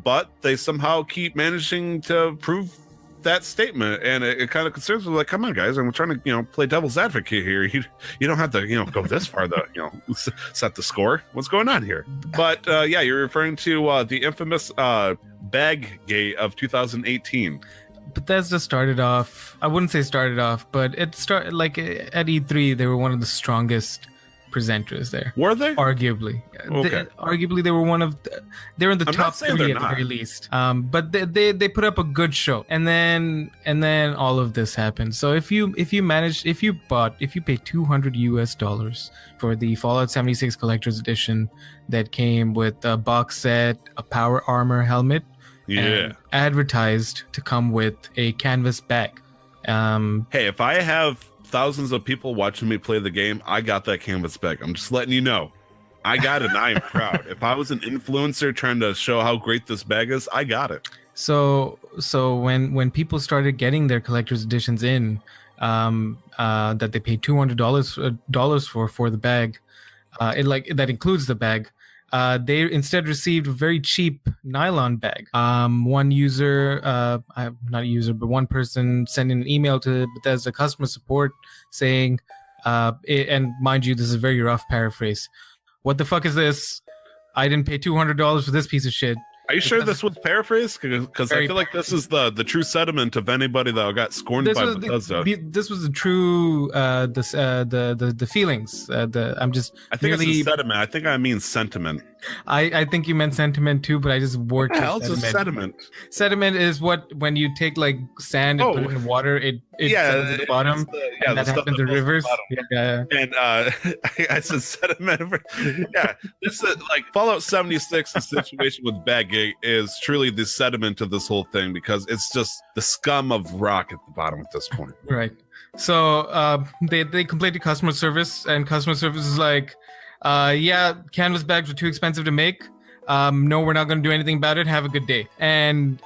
Speaker 1: But they somehow keep managing to prove that statement, and it kind of concerns me. Like, come on, guys, I'm trying to play devil's advocate here. You don't have to go this far to set the score. What's going on here? But yeah, you're referring to the infamous bag gate of 2018.
Speaker 2: Bethesda started off. I wouldn't say started off, but it started like at E3. They were one of the strongest presenters there.
Speaker 1: Were they?
Speaker 2: Arguably.
Speaker 1: Okay.
Speaker 2: Arguably, they were one of. They're in the top 3 at the very least. But they put up a good show, and then all of this happened. So if you paid $200 for the Fallout 76 Collector's Edition that came with a box set, a power armor helmet, and advertised to come with a canvas bag.
Speaker 1: Hey, if I have thousands of people watching me play the game, I got that canvas bag. I'm just letting you know. I got it and I am proud. If I was an influencer trying to show how great this bag is, I got it.
Speaker 2: So when people started getting their collector's editions in, that they paid $200 for the bag, that includes the bag, they instead received a very cheap nylon bag. One person sent an email to Bethesda customer support saying, and mind you, this is a very rough paraphrase. What the fuck is this? I didn't pay $200 for this piece of shit.
Speaker 1: Are you sure this was paraphrased? Because I feel like this is the true sentiment of anybody that got scorned by Bethesda.
Speaker 2: This was the true the feelings.
Speaker 1: I think it's a sentiment. I think I mean sentiment.
Speaker 2: I think you meant sentiment too, but I just worked.
Speaker 1: What the hell's a sediment?
Speaker 2: Sediment is when you take like sand and put it in water, it settles at the bottom, and that happens in rivers. Yeah. And
Speaker 1: I said sediment. Yeah, this is like Fallout 76. The situation with Baggate is truly the sediment of this whole thing, because it's just the scum of rock at the bottom at this point.
Speaker 2: Right. So they complained to customer service, and customer service is like, canvas bags were too expensive to make. No, we're not going to do anything about it. Have a good day. And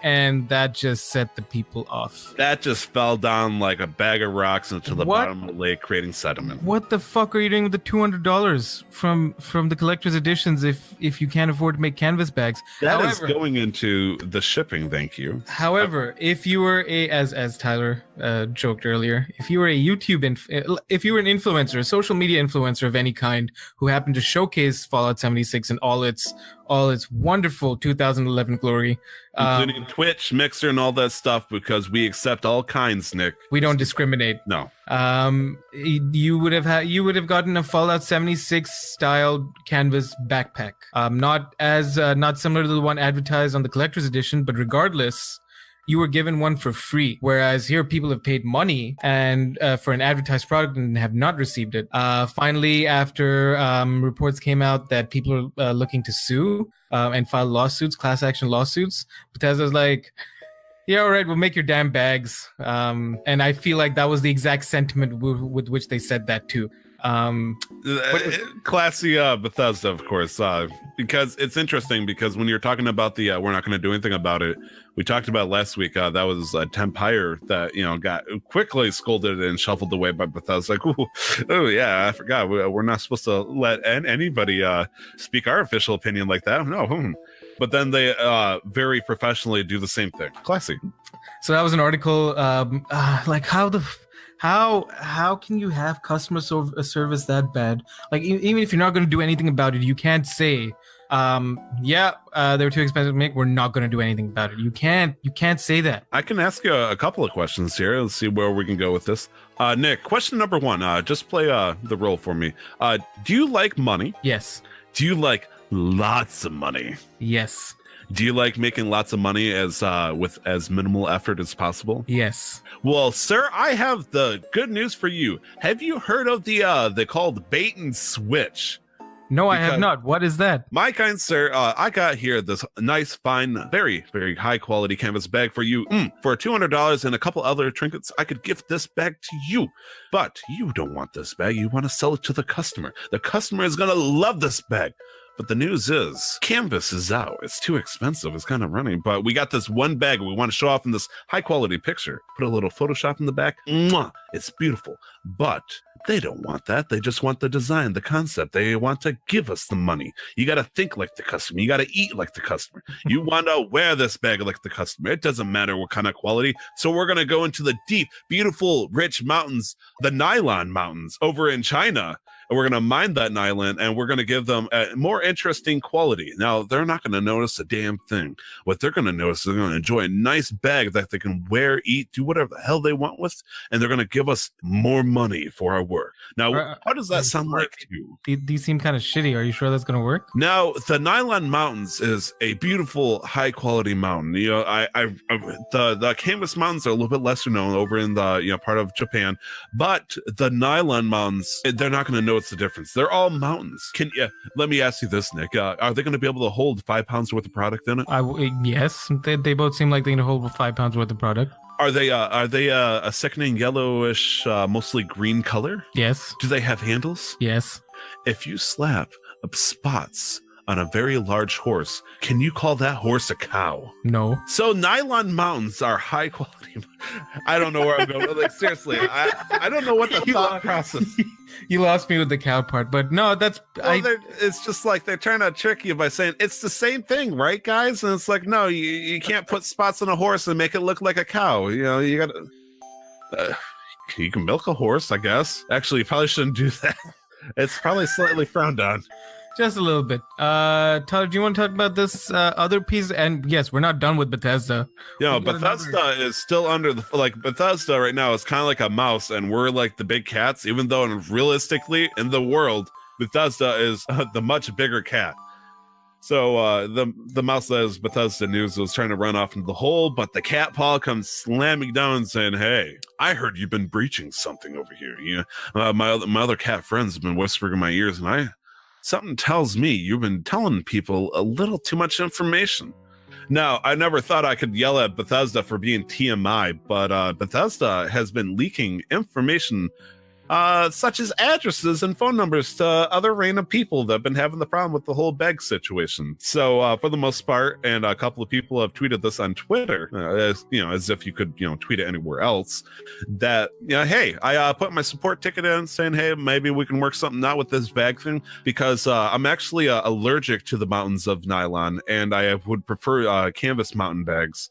Speaker 2: that just set the people off.
Speaker 1: That just fell down like a bag of rocks into the bottom of the lake, creating sediment.
Speaker 2: What the fuck are you doing with the $200 from the collector's editions if you can't afford to make canvas bags?
Speaker 1: That is going into the shipping. Thank you.
Speaker 2: However, if you were as Tyler joked earlier, if you were a if you were an influencer, a social media influencer of any kind who happened to showcase Fallout 76 and all its wonderful 2011 glory,
Speaker 1: including Twitch, Mixer, and all that stuff, because we accept all kinds, Nick.
Speaker 2: We don't discriminate.
Speaker 1: No.
Speaker 2: You would have gotten a Fallout 76 style canvas backpack. Not similar to the one advertised on the collector's edition, but regardless, you were given one for free. Whereas here, people have paid money and for an advertised product and have not received it. Finally, after reports came out that people are looking to sue and file lawsuits, class action lawsuits, Bethesda's like, yeah, all right, we'll make your damn bags. And I feel like that was the exact sentiment with which they said that too.
Speaker 1: Classy Bethesda, of course, because it's interesting because when you're talking about the we're not going to do anything about it, we talked about last week, that was Tempire that, got quickly scolded and shuffled away by Bethesda. Like, oh yeah, I forgot. We're not supposed to let anybody speak our official opinion like that. No. But then they very professionally do the same thing. Classy.
Speaker 2: So that was an article, like how can you have customer service that bad? Like, even if you're not going to do anything about it, you can't say, they're too expensive to make, we're not going to do anything about it. You can't say that.
Speaker 1: I can ask you a couple of questions here. Let's see where we can go with this. Nick, question number one, just play the role for me. Do you like money?
Speaker 2: Yes.
Speaker 1: Do you like lots of money?
Speaker 2: Yes.
Speaker 1: Do you like making lots of money with as minimal effort as possible?
Speaker 2: Yes.
Speaker 1: Well, sir, I have the good news for you. Have you heard of they called bait and switch?
Speaker 2: No, I have not. What is that?
Speaker 1: My kind sir, I got here this nice, fine, very, very high quality canvas bag for you. For $200 and a couple other trinkets, I could gift this bag to you. But you don't want this bag. You want to sell it to the customer. The customer is going to love this bag. But the news is, canvas is out. It's too expensive. It's kind of running. But we got this one bag we want to show off in this high-quality picture. Put a little Photoshop in the back. Mwah! It's beautiful. But they don't want that. They just want the design, the concept. They want to give us the money. You got to think like the customer. You got to eat like the customer. You want to wear this bag like the customer. It doesn't matter what kind of quality. So we're going to go into the deep, beautiful, rich mountains, the Nylon mountains over in China. And we're going to mine that nylon, and we're going to give them a more interesting quality. Now, they're not going to notice a damn thing. What they're going to notice is they're going to enjoy a nice bag that they can wear, eat, do whatever the hell they want with, and they're going to give us more money for our work. Now, how does that sound like to you?
Speaker 2: These seem kind of shitty. Are you sure that's going to work?
Speaker 1: Now, the Nylon Mountains is a beautiful, high-quality mountain. The Canvas Mountains are a little bit lesser known over in the part of Japan, but the Nylon Mountains, they're not going to know the difference. They're all mountains. Let me ask you this, Nick. Are they going to be able to hold 5 pounds worth of product in it?
Speaker 2: Yes, they both seem like they're going to hold 5 pounds worth of product.
Speaker 1: Are they a sickening yellowish, mostly green color?
Speaker 2: Yes.
Speaker 1: Do they have handles?
Speaker 2: Yes.
Speaker 1: If you slap spots on a very large horse, can you call that horse a cow?
Speaker 2: No.
Speaker 1: So Nylon Mountains are high quality. I don't know where I'm going. Like, seriously, I don't know what the thought process.
Speaker 2: You lost me with the cow part, but no,
Speaker 1: it's just like they're trying to trick you by saying it's the same thing, right, guys? And it's like, no, you can't put spots on a horse and make it look like a cow. You gotta. You can milk a horse, I guess. Actually, you probably shouldn't do that. It's probably slightly frowned on.
Speaker 2: Just a little bit. Tyler, do you want to talk about this other piece? And yes, we're not done with Bethesda.
Speaker 1: Bethesda is still under Bethesda right now is kind of like a mouse, and we're like the big cats, even though realistically in the world, Bethesda is the much bigger cat. So the mouse that is Bethesda News was trying to run off into the hole, but the cat paw comes slamming down and saying, "Hey, I heard you've been breaching something over here. My other cat friends have been whispering in my ears, and something tells me you've been telling people a little too much information." Now, I never thought I could yell at Bethesda for being TMI, but Bethesda has been leaking information such as addresses and phone numbers to other random people that have been having the problem with the whole bag situation. So for the most part, and a couple of people have tweeted this on Twitter, as if you could, tweet it anywhere else, that, hey, I put my support ticket in saying, hey, maybe we can work something out with this bag thing, because I'm actually allergic to the mountains of nylon, and I would prefer canvas mountain bags.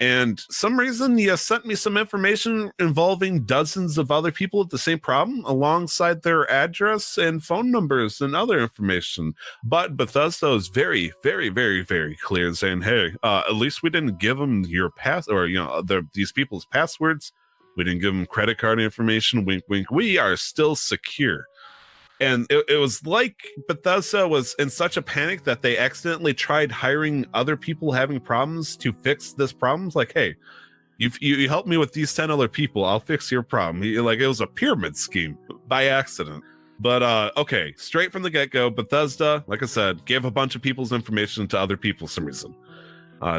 Speaker 1: And some reason you sent me some information involving dozens of other people with the same problem alongside their address and phone numbers and other information. But Bethesda is very, very, very, very clear in saying, hey, at least we didn't give them your these people's passwords. We didn't give them credit card information. Wink, wink. We are still secure. And it was like Bethesda was in such a panic that they accidentally tried hiring other people having problems to fix this problem. It's like, hey, you helped me with these 10 other people, I'll fix your problem. Like, it was a pyramid scheme by accident. But okay, straight from the get-go, Bethesda, like I said, gave a bunch of people's information to other people for some reason.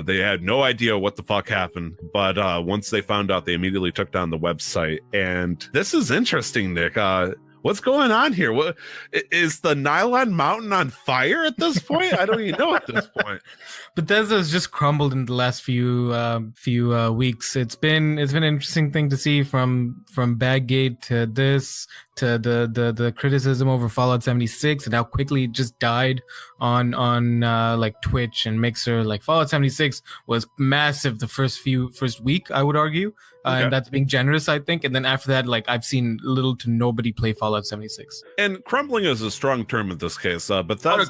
Speaker 1: They had no idea what the fuck happened, but once they found out, they immediately took down the website. And this is interesting, Nick. What's going on here? What is the Nylon mountain on fire at this point? I don't even know at this point.
Speaker 2: Bethesda has just crumbled in the last few weeks. It's been an interesting thing to see from Baggate to this to the criticism over Fallout 76 and how quickly it just died on like Twitch and Mixer. Like Fallout 76 was massive the first week, I would argue. And that's being generous, I think. And then after that, like I've seen little to nobody play Fallout 76.
Speaker 1: And crumbling is a strong term in this case, but that's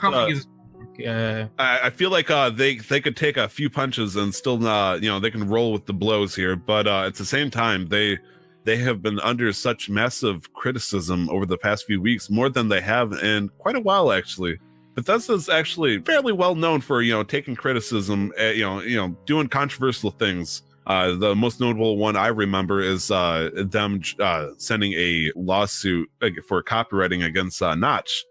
Speaker 1: I feel like they could take a few punches and still they can roll with the blows here. But at the same time, they have been under such massive criticism over the past few weeks, more than they have in quite a while, actually. Bethesda's actually fairly well known for taking criticism, doing controversial things. The most notable one I remember is them sending a lawsuit for copywriting against Notch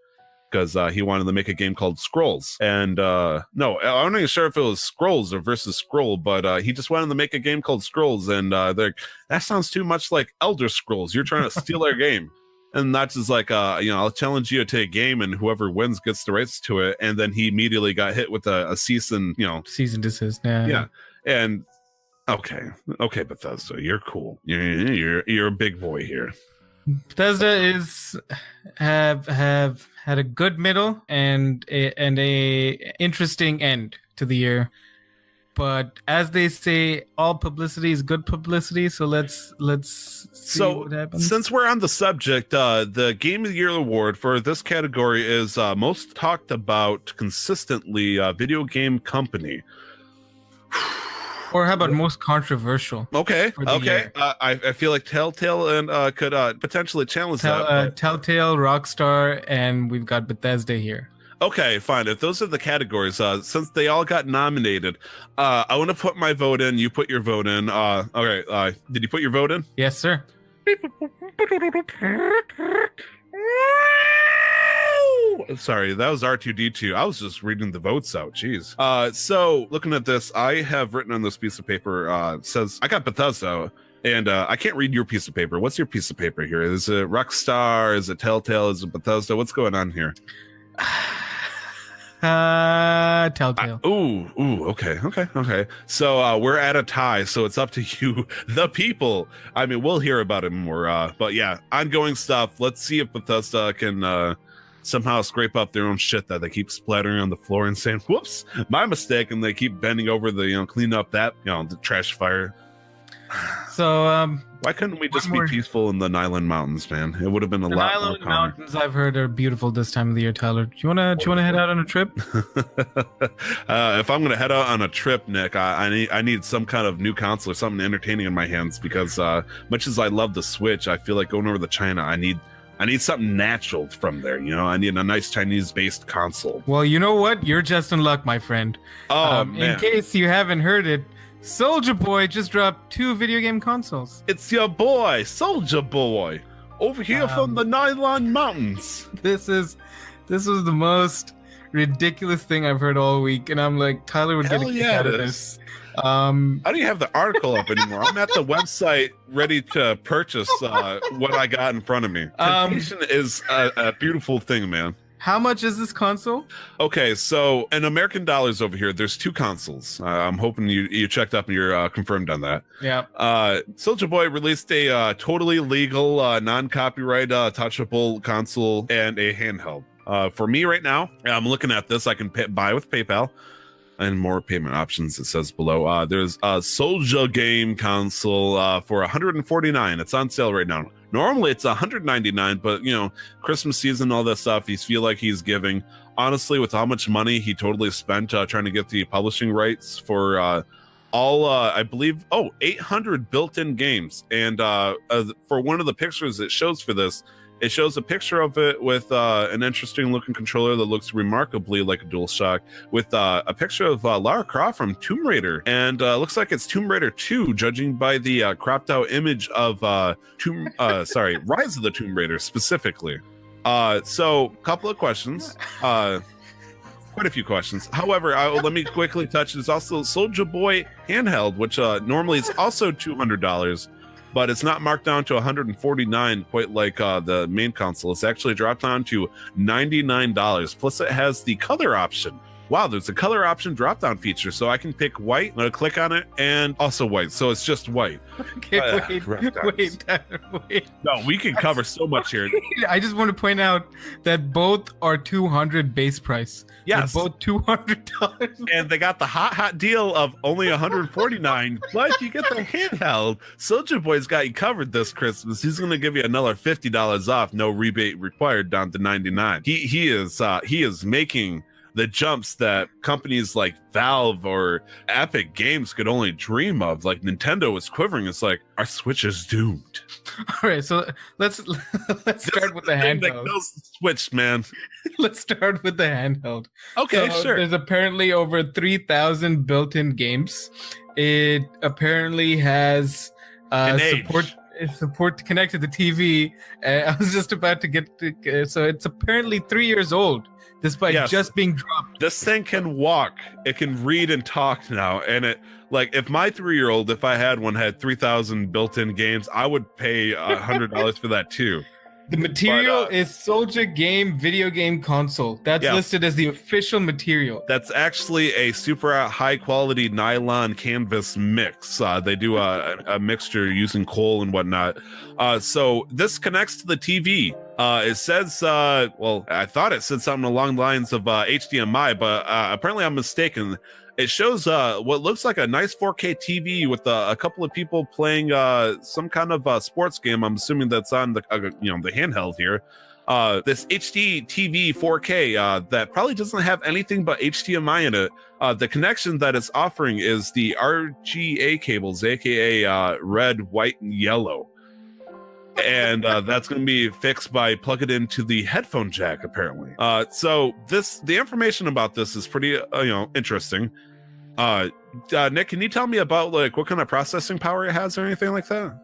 Speaker 1: because he wanted to make a game called Scrolls. And no, I'm not even sure if it was Scrolls or versus Scroll, but he just wanted to make a game called Scrolls. And they're like, that sounds too much like Elder Scrolls. You're trying to steal our game. And Notch is like, I'll challenge you to a game and whoever wins gets the rights to it. And then he immediately got hit with a cease and
Speaker 2: desist. Yeah.
Speaker 1: And okay, Bethesda, you're cool. You're a big boy here.
Speaker 2: Bethesda have had a good middle and a interesting end to the year, but as they say, all publicity is good publicity. So let's see what happens.
Speaker 1: Since we're on the subject, the Game of the Year award for this category is most talked about consistently video game company.
Speaker 2: Or how about most controversial?
Speaker 1: Okay. I feel like Telltale and could potentially challenge that.
Speaker 2: Telltale, Rockstar, and we've got Bethesda here.
Speaker 1: Okay, fine. If those are the categories, since they all got nominated, I want to put my vote in. You put your vote in. Okay. Did you put your vote in?
Speaker 2: Yes, sir.
Speaker 1: Sorry, that was R2D2. I was just reading the votes out. Jeez. So looking at this, I have written on this piece of paper, says I got Bethesda, and I can't read your piece of paper. What's your piece of paper here? Is it Rockstar? Is it Telltale? Is it Bethesda? What's going on here?
Speaker 2: Telltale.
Speaker 1: Okay. So we're at a tie, so it's up to you, the people. I mean, we'll hear about it more, but yeah, ongoing stuff. Let's see if Bethesda can somehow scrape up their own shit that they keep splattering on the floor and saying, whoops, my mistake, and they keep bending over the clean up that the trash fire.
Speaker 2: So
Speaker 1: why couldn't we just be peaceful in the Nylon Mountains, man? It would have been a lot more calm.
Speaker 2: Mountains, I've heard, are beautiful this time of the year, Tyler. Do you wanna head out on a trip?
Speaker 1: If I'm gonna head out on a trip, Nick, I need some kind of new console or something entertaining in my hands, because much as I love the Switch, I feel like going over to China, I need something natural from there. I need a nice Chinese-based console.
Speaker 2: Well, you know what? You're just in luck, my friend.
Speaker 1: Oh, man.
Speaker 2: In case you haven't heard it, Souljaboy just dropped 2 video game consoles.
Speaker 1: It's your boy, Souljaboy, over here from the Nylon Mountains.
Speaker 2: This was the most ridiculous thing I've heard all week, and I'm like, Tyler would get a kick out of this.
Speaker 1: I don't even have the article up anymore. I'm at the website ready to purchase what I got in front of me. Temptation is a beautiful thing, man.
Speaker 2: How much is this console?
Speaker 1: Okay, so in American dollars over here, there's 2 consoles. I'm hoping you checked up and you're confirmed on that.
Speaker 2: Yeah.
Speaker 1: Souljaboy released a totally legal, non-copyright, touchable console and a handheld. For me right now, I'm looking at this. I can buy with PayPal. And more payment options, it says below. There's a Soulja game console for $149. It's on sale right now. Normally it's $199, but Christmas season, all that stuff, you feel like he's giving. Honestly, with how much money he totally spent trying to get the publishing rights for all, I believe, 800 built-in games. And for one of the pictures it shows for this, it shows a picture of it with an interesting looking controller that looks remarkably like a DualShock, with a picture of Lara Croft from Tomb Raider, and looks like it's Tomb Raider 2, judging by the cropped out image of Rise of the Tomb Raider specifically. So a couple of questions, quite a few questions. However, let me quickly touch. There's also Souljaboy handheld, which normally is also $200. but it's not marked down to 149 quite like the main console. It's actually dropped down to $99. Plus, it has the color option. Wow, there's a color option drop-down feature, so I can pick white. I'm gonna click on it, and also white. So it's just white.
Speaker 2: Okay, wait.
Speaker 1: No, we can cover so much here.
Speaker 2: I just want to point out that both are $200 base price.
Speaker 1: Yes,
Speaker 2: they're both $200,
Speaker 1: and they got the hot deal of only $149. But you get the handheld. Souljaboy's got you covered this Christmas. He's gonna give you another $50 off, no rebate required, down to $99. He is making the jumps that companies like Valve or Epic Games could only dream of. Like Nintendo was quivering. It's like, our Switch is doomed.
Speaker 2: All right, so let's start with the handheld.
Speaker 1: Switch, man.
Speaker 2: Let's start with the handheld.
Speaker 1: Okay,
Speaker 2: so
Speaker 1: sure.
Speaker 2: There's apparently over 3,000 built-in games. It apparently has support to connect to the TV. I was just about to get to, so it's apparently 3 years old. Despite just being dropped.
Speaker 1: This thing can walk. It can read and talk now. And it, like, if my 3-year-old, if I had one, had 3,000 built-in games, I would pay $100 for that too.
Speaker 2: The material is Soulja Game video game console. That's listed as the official material.
Speaker 1: That's actually a super high quality nylon canvas mix. They do a mixture using coal and whatnot. So this connects to the TV. It says, well, I thought it said something along the lines of HDMI, but apparently I'm mistaken. It shows what looks like a nice 4K TV with a couple of people playing some kind of sports game. I'm assuming that's on the the handheld here. This HD TV 4K that probably doesn't have anything but HDMI in it. The connection that it's offering is the RGA cables, aka red, white, and yellow. And that's going to be fixed by plug it into the headphone jack, apparently. So the information about this is pretty interesting. Nick, can you tell me about like what kind of processing power it has or anything like that?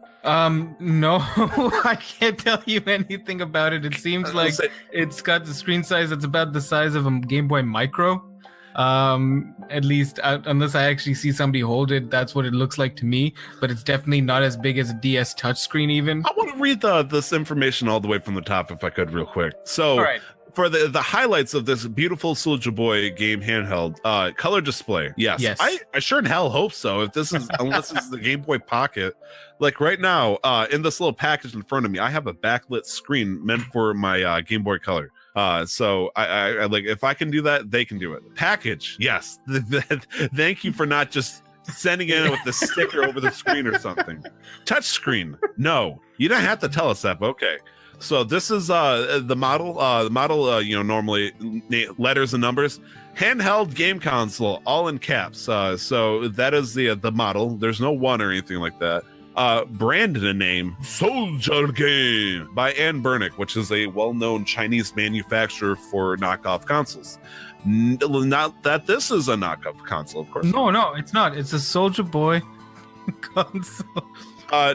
Speaker 2: No, I can't tell you anything about it. It seems like it's got the screen size that's about the size of a Game Boy Micro. At least unless I actually see somebody hold it, that's what it looks like to me, but it's definitely not as big as a DS touchscreen even.
Speaker 1: I want to read this information all the way from the top if I could real quick. So
Speaker 2: all right.
Speaker 1: For the highlights of this beautiful Souljaboy game handheld, color display. Yes. I sure in hell hope so. If this is, unless this is the Game Boy Pocket, like right now, in this little package in front of me, I have a backlit screen meant for my Game Boy Color. So I like, if I can do that, they can do it. Package. Yes. Thank you for not just sending it in with the sticker over the screen or something. Touch screen. No, you don't have to tell us that, but okay. So this is the model. Normally letters and numbers. Handheld game console, all in caps. So that is the model. There's no one or anything like that. Branded name Soulja Game by Ann Bernick, which is a well-known Chinese manufacturer for knockoff consoles. Not that this is a knockoff console, of course.
Speaker 2: No, it's not. It's a Souljaboy console.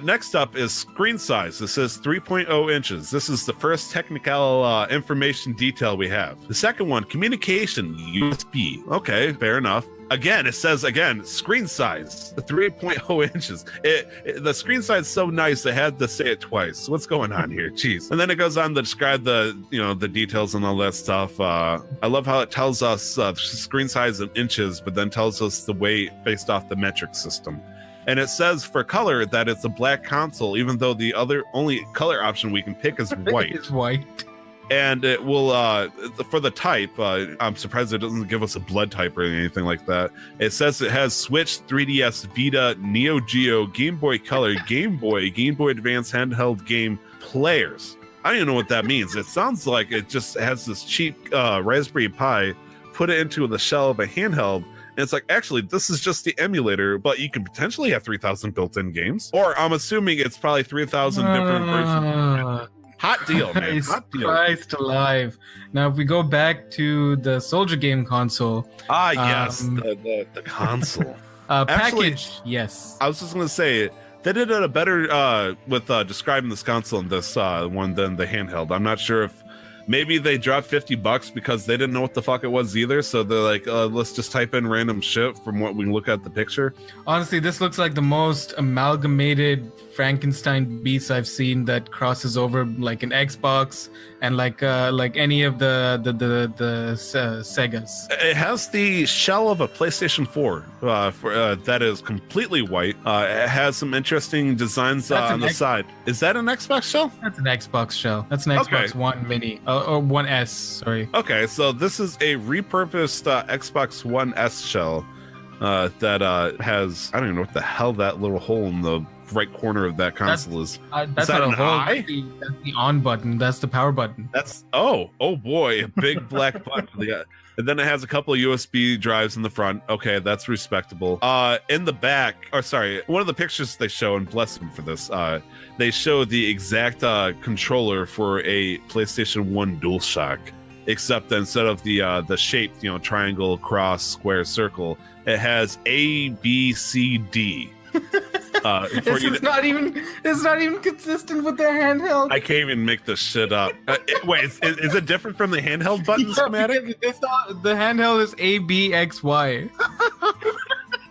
Speaker 1: Next up is screen size. This says 3.0 inches. This is the first technical information detail we have. The second one, communication, USB. Okay, fair enough. Again, it says screen size, 3.0 inches. The screen size is so nice, I had to say it twice. What's going on here? Jeez. And then it goes on to describe the details and all that stuff. I love how it tells us screen size in inches, but then tells us the weight based off the metric system. And it says for color that it's a black console, even though the only color option we can pick is white.
Speaker 2: It's white.
Speaker 1: And it will, for the type, I'm surprised it doesn't give us a blood type or anything like that. It says it has Switch, 3DS, Vita, Neo Geo, Game Boy Color, Game Boy Advance handheld game players. I don't even know what that means. It sounds like it just has this cheap Raspberry Pi, put it into the shell of a handheld. And it's like, actually, this is just the emulator, but you can potentially have 3,000 built-in games. Or I'm assuming it's probably 3,000 different versions. Hot deal, man. Hot deal.
Speaker 2: Christ alive. Now, if we go back to the Soulja Game console.
Speaker 1: Yes, the console.
Speaker 2: Package, yes.
Speaker 1: I was just going to say, they did a better with describing this console in this one than the handheld. I'm not sure if maybe they dropped $50 because they didn't know what the fuck it was either. So they're like, let's just type in random shit from what we can look at the picture.
Speaker 2: Honestly, this looks like the most amalgamated Frankenstein beast I've seen that crosses over like an Xbox and like any of the Segas.
Speaker 1: It has the shell of a PlayStation 4 that is completely white. It has some interesting designs on the side. Is that an Xbox shell?
Speaker 2: That's an Xbox shell. That's an Xbox One Mini or One S. Sorry.
Speaker 1: Okay, so this is a repurposed Xbox One S shell that has, I don't even know what the hell that little hole in the right corner of that console is.
Speaker 2: That's
Speaker 1: is that
Speaker 2: not
Speaker 1: an
Speaker 2: a hole.
Speaker 1: eye?
Speaker 2: That's the on button. That's the power button.
Speaker 1: That's oh boy, a big black button. Yeah. And then it has a couple of USB drives in the front. Okay, that's respectable. In the back, or sorry, one of the pictures they show, and bless them for this, they show the exact controller for a PlayStation 1 DualShock, except instead of the shape, triangle, cross, square, circle, it has A, B, C, D.
Speaker 2: It's not even consistent with their handheld.
Speaker 1: I can't even make this shit up. Wait, is it different from the handheld button schematic?
Speaker 2: It's not, the handheld is A, B, X, Y.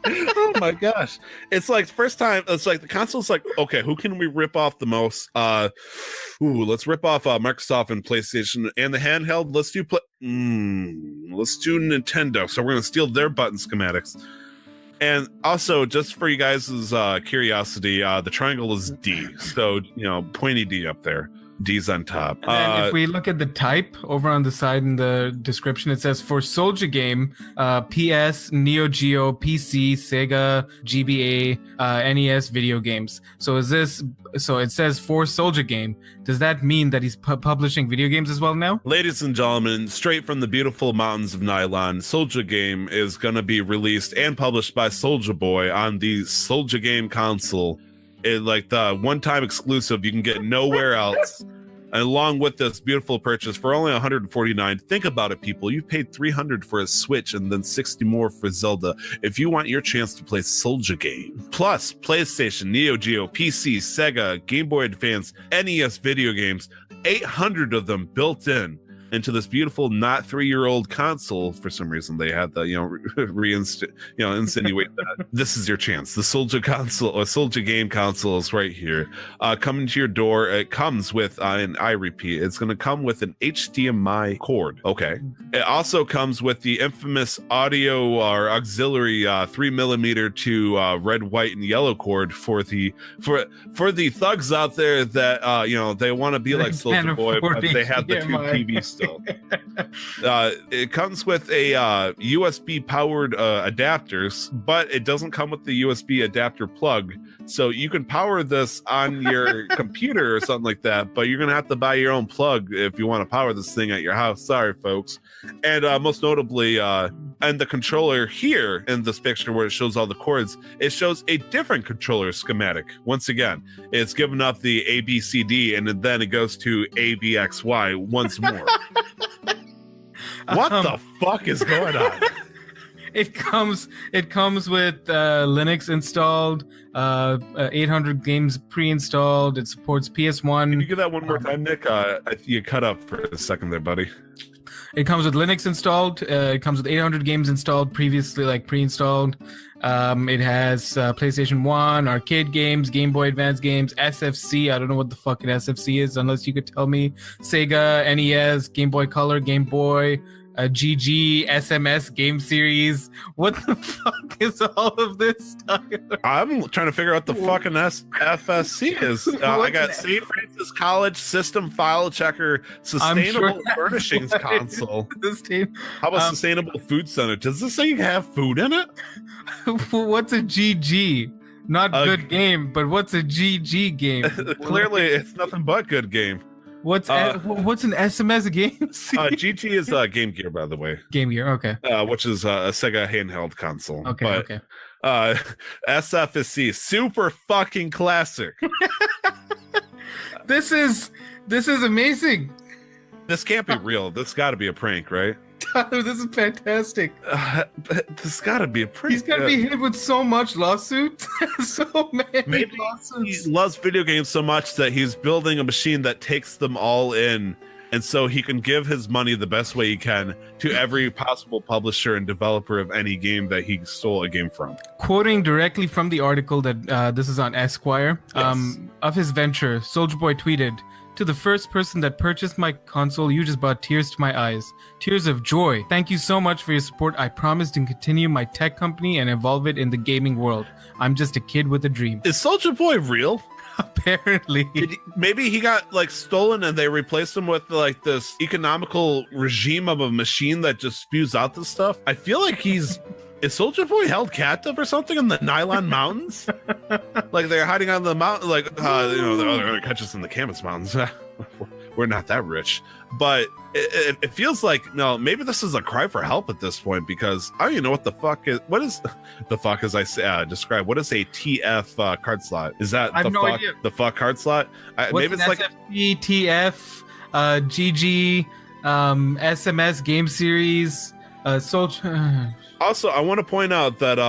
Speaker 1: Oh my gosh. It's like first time, it's like the console's like, okay, who can we rip off the most? Let's rip off Microsoft and PlayStation, and the handheld, let's do Nintendo. So we're gonna steal their button schematics. And also, just for you guys' curiosity, the triangle is D. So, pointy D up there. D's on top.
Speaker 2: And if we look at the type over on the side in the description, it says for Soulja PS, Neo Geo, PC, Sega, GBA, NES video games. So it says for Soulja. Does that mean that he's publishing video games as well now?
Speaker 1: Ladies and gentlemen, straight from the beautiful mountains of Nylon, Soulja is going to be released and published by Souljaboy on the Soulja console. Like the one-time exclusive you can get nowhere else. And along with this beautiful purchase for only $149. Think about it, people. You paid $300 for a Switch and then $60 more for Zelda. If you want your chance to play Soulja plus PlayStation, Neo Geo, PC, Sega, Game Boy Advance, NES video games, 800 of them built into this beautiful not 3-year-old console. For some reason they had the insinuate that this is your chance. The Soulja console or Soulja console is right here, coming to your door. It comes with and I repeat, it's going to come with an HDMI cord. Okay, it also comes with the infamous audio or auxiliary 3mm to red, white, and yellow cord for the thugs out there that they want to be like Souljaboy, but they have the two TVs still. It comes with a USB powered adapters, but it doesn't come with the USB adapter plug. So you can power this on your computer or something like that, but you're gonna have to buy your own plug if you want to power this thing at your house. Sorry, folks. And most notably, and the controller here in this picture where it shows all the cords, it shows a different controller schematic. Once again, it's given up the ABCD and then it goes to ABXY once more. What the fuck is going on?
Speaker 2: It comes with Linux installed, 800 games pre-installed. It supports PS1.
Speaker 1: Can you give that one more time, Nick? You cut up for a second there, buddy.
Speaker 2: It comes with Linux installed. It comes with 800 games installed previously, like pre-installed. It has PlayStation 1, arcade games, Game Boy Advance games, SFC. I don't know what the fucking SFC is, unless you could tell me. Sega, NES, Game Boy Color, Game Boy, GG, SMS game series. What the fuck is all of this stuff?
Speaker 1: I'm trying to figure out the fucking FSC is. I got St. Francis College System File Checker Sustainable Furnishings Console. How about Sustainable Food Center? Does this thing have food in it?
Speaker 2: What's a GG? Not good game, but what's a GG game?
Speaker 1: Clearly, it's nothing but good game.
Speaker 2: What's an SMS game?
Speaker 1: GG is Game Gear, by the way.
Speaker 2: Game Gear, okay.
Speaker 1: Which is a Sega handheld console.
Speaker 2: Okay.
Speaker 1: SFSC, super fucking classic.
Speaker 2: This is amazing.
Speaker 1: This can't be real. This got to be a prank, right?
Speaker 2: Tyler, this is fantastic.
Speaker 1: This got to be a prank.
Speaker 2: He's got to be hit with so much lawsuits. So many lawsuits.
Speaker 1: He loves video games so much that he's building a machine that takes them all in And so he can give his money the best way he can to every possible publisher and developer of any game that he stole a game from.
Speaker 2: Quoting directly from the article that this is on Esquire,
Speaker 1: Yes.
Speaker 2: of his venture, Souljaboy tweeted, "To the first person that purchased my console, you just brought tears to my eyes. Tears of joy. Thank you so much for your support. I promise to continue my tech company and evolve it in the gaming world. I'm just a kid with a dream."
Speaker 1: Is Souljaboy real?
Speaker 2: Apparently.
Speaker 1: Maybe he got like stolen and they replaced him with like this economical regime of a machine that just spews out this stuff. I feel like is Souljaboy held captive or something in the Nylon Mountains? Like they're hiding on the mountain, like they're gonna catch us in the Camas Mountains. We're not that rich, but it feels like maybe this is a cry for help at this point, because I don't even know what the fuck is. What is the fuck, as I say, describe? What is a TF card slot? Is that
Speaker 2: I have no idea.
Speaker 1: The fuck card slot? Maybe it's like
Speaker 2: SFP, TF, GG, SMS game series,
Speaker 1: Also, I want to point out that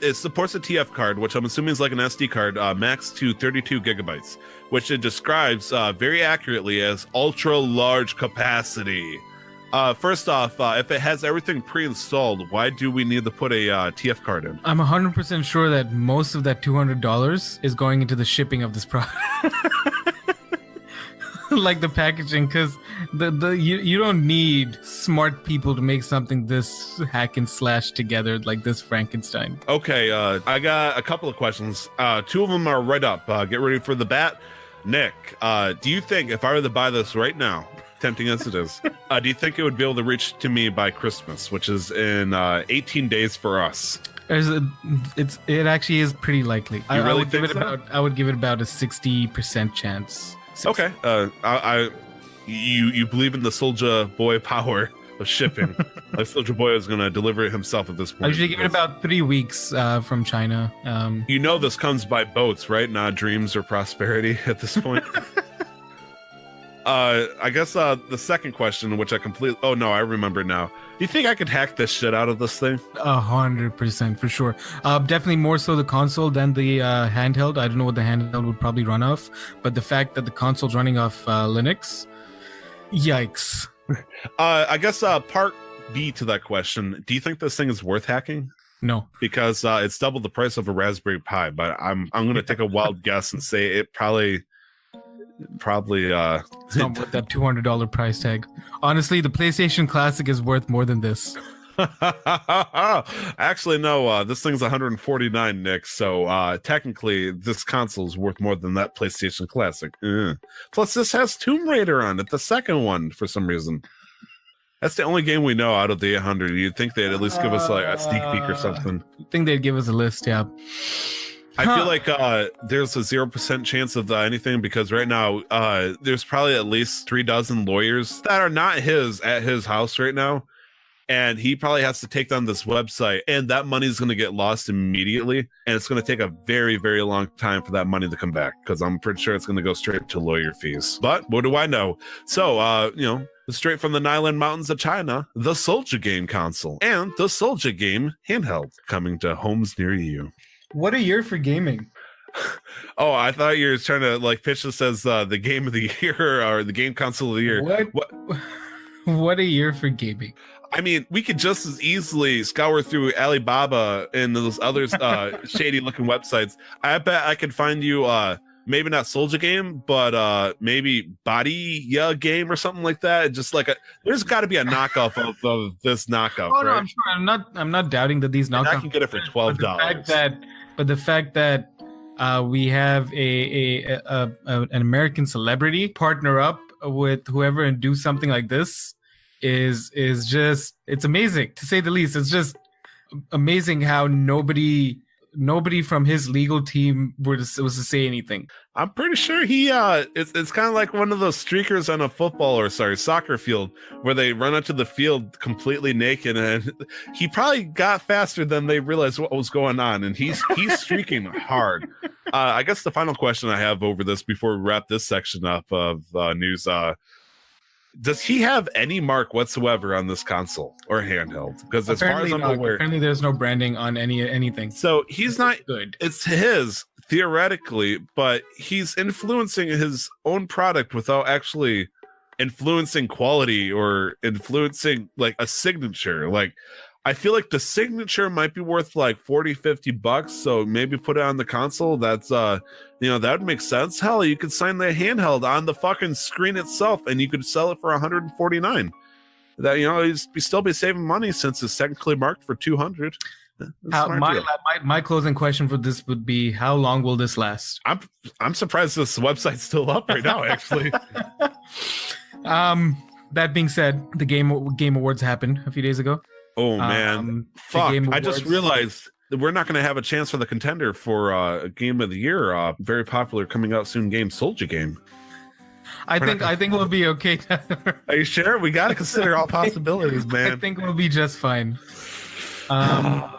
Speaker 1: it supports a TF card, which I'm assuming is like an SD card, max to 32 gigabytes, which it describes very accurately as ultra large capacity. First off, if it has everything pre-installed, why do we need to put a TF card in?
Speaker 2: I'm 100% sure that most of that $200 is going into the shipping of this product. Like the packaging, because you don't need smart people to make something this hack and slash together like this Frankenstein.
Speaker 1: Okay, I got a couple of questions. Two of them are right up. Get ready for the bat. Nick, do you think if I were to buy this right now, tempting as it is, do you think it would be able to reach to me by Christmas, which is in 18 days for us?
Speaker 2: It actually is pretty likely.
Speaker 1: You really think so?
Speaker 2: I would give it about a 60% chance.
Speaker 1: Okay. You believe in the Souljaboy power of shipping. Like Souljaboy is going to deliver it himself at this point.
Speaker 2: I usually give it about 3 weeks from China.
Speaker 1: This comes by boats, right? Not dreams or prosperity at this point. I guess the second question, which I completely... Oh, no, I remember now. Do you think I could hack this shit out of this thing?
Speaker 2: 100% for sure. Definitely more so the console than the handheld. I don't know what the handheld would probably run off, but the fact that the console's running off Linux, yikes.
Speaker 1: I guess part B to that question, do you think this thing is worth hacking?
Speaker 2: No.
Speaker 1: Because it's double the price of a Raspberry Pi, but I'm going to take a wild guess and say it probably
Speaker 2: it's not worth that $200 price tag. Honestly, the PlayStation Classic is worth more than this.
Speaker 1: Actually, no, this thing's 149, Nick, so technically this console is worth more than that PlayStation Classic. Plus this has Tomb Raider on it, the second one, for some reason. That's the only game we know out of the 800. You'd think they'd at least give us like a sneak peek or something.
Speaker 2: I think they'd give us a list, yeah.
Speaker 1: I feel like there's a 0% chance of anything, because right now there's probably at least 36 lawyers that are not at his house right now, and he probably has to take down this website, and that money is going to get lost immediately, and it's going to take a very, very long time for that money to come back, because I'm pretty sure it's going to go straight to lawyer fees. But what do I know? So straight from the Nylon Mountains of China, the Soulja Game console and the Soulja Game handheld coming to homes near you.
Speaker 2: What a year for gaming.
Speaker 1: Oh, I thought you were trying to like pitch this as the game of the year or the game console of the year.
Speaker 2: What a year for gaming.
Speaker 1: I mean, we could just as easily scour through Alibaba and those other shady looking websites. I bet I could find you maybe not Soulja Game, but maybe Body Game or something like that. Just like there's got to be a knockoff of this knockoff.
Speaker 2: Oh,
Speaker 1: right?
Speaker 2: No, I'm sure. I'm not doubting that these knockoffs.
Speaker 1: I can get it for $12.
Speaker 2: But the fact that we have an American celebrity partner up with whoever and do something like this is just, it's amazing, to say the least. It's just amazing how nobody from his legal team was to say anything.
Speaker 1: I'm pretty sure he it's kind of like one of those streakers on a soccer field where they run onto the field completely naked, and he probably got faster than they realized what was going on, and he's streaking hard. I guess the final question I have over this before we wrap this section up of news, does he have any mark whatsoever on this console or handheld? Because as far as I'm aware,
Speaker 2: apparently there's no branding on anything.
Speaker 1: So he's not
Speaker 2: good.
Speaker 1: It's his theoretically, but he's influencing his own product without actually influencing quality or influencing like a signature. Like I feel like the signature might be worth like 40-50 bucks, so maybe put it on the console. That's that would make sense. Hell, you could sign the handheld on the fucking screen itself and you could sell it for 149. That you'd still be saving money since it's technically marked for 200.
Speaker 2: My closing question for this would be, how long will this last?
Speaker 1: I'm surprised this website's still up right now, actually.
Speaker 2: That being said, the Game Awards happened a few days ago.
Speaker 1: Oh man, fuck! I just realized that we're not going to have a chance for the contender for Game of the Year. Very popular coming out soon game, Souljaboy.
Speaker 2: I think we'll be okay.
Speaker 1: Are you sure? We got to consider all possibilities, man.
Speaker 2: I think we'll be just fine. I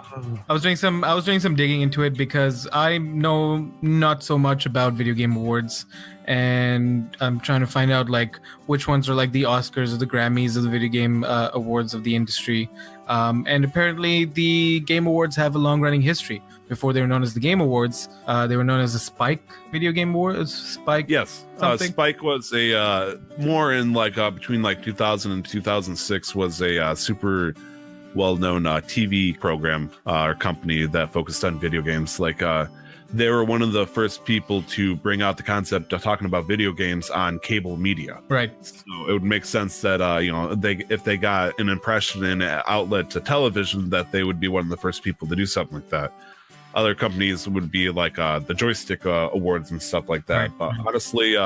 Speaker 2: was doing some digging into it because I know not so much about video game awards, and I'm trying to find out like which ones are like the Oscars or the Grammys of the video game awards of the industry. And apparently the Game Awards have a long-running history. Before they were known as the Game Awards, they were known as the Spike Video Game Awards. Spike.
Speaker 1: Yes, Spike was a more in like between like 2000 and 2006 was a super well-known TV program or company that focused on video games. Like they were one of the first people to bring out the concept of talking about video games on cable media.
Speaker 2: Right.
Speaker 1: So it would make sense that if they got an impression in an outlet to television, that they would be one of the first people to do something like that. Other companies would be like the joystick awards and stuff like that.
Speaker 2: Right.
Speaker 1: But honestly,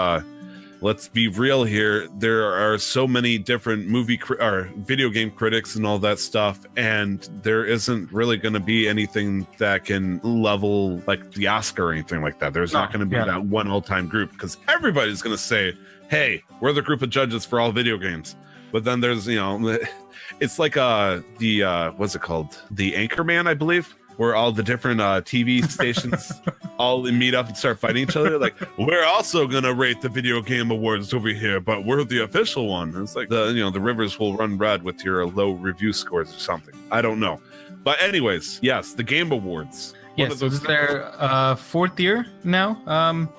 Speaker 1: let's be real here. There are so many different video game critics and all that stuff, and there isn't really going to be anything that can level like the Oscar or anything like that. There's not going to be that one all-time group, because everybody's going to say, hey, we're the group of judges for all video games. But then there's, it's like what's it called? The Anchorman, I believe, where all the different TV stations all meet up and start fighting each other. Like, we're also gonna rate the video game awards over here, but we're the official one. And it's like the rivers will run red with your low review scores or something. I don't know, but anyways, yes, the Game Awards.
Speaker 2: Yes, so this is their fourth year now.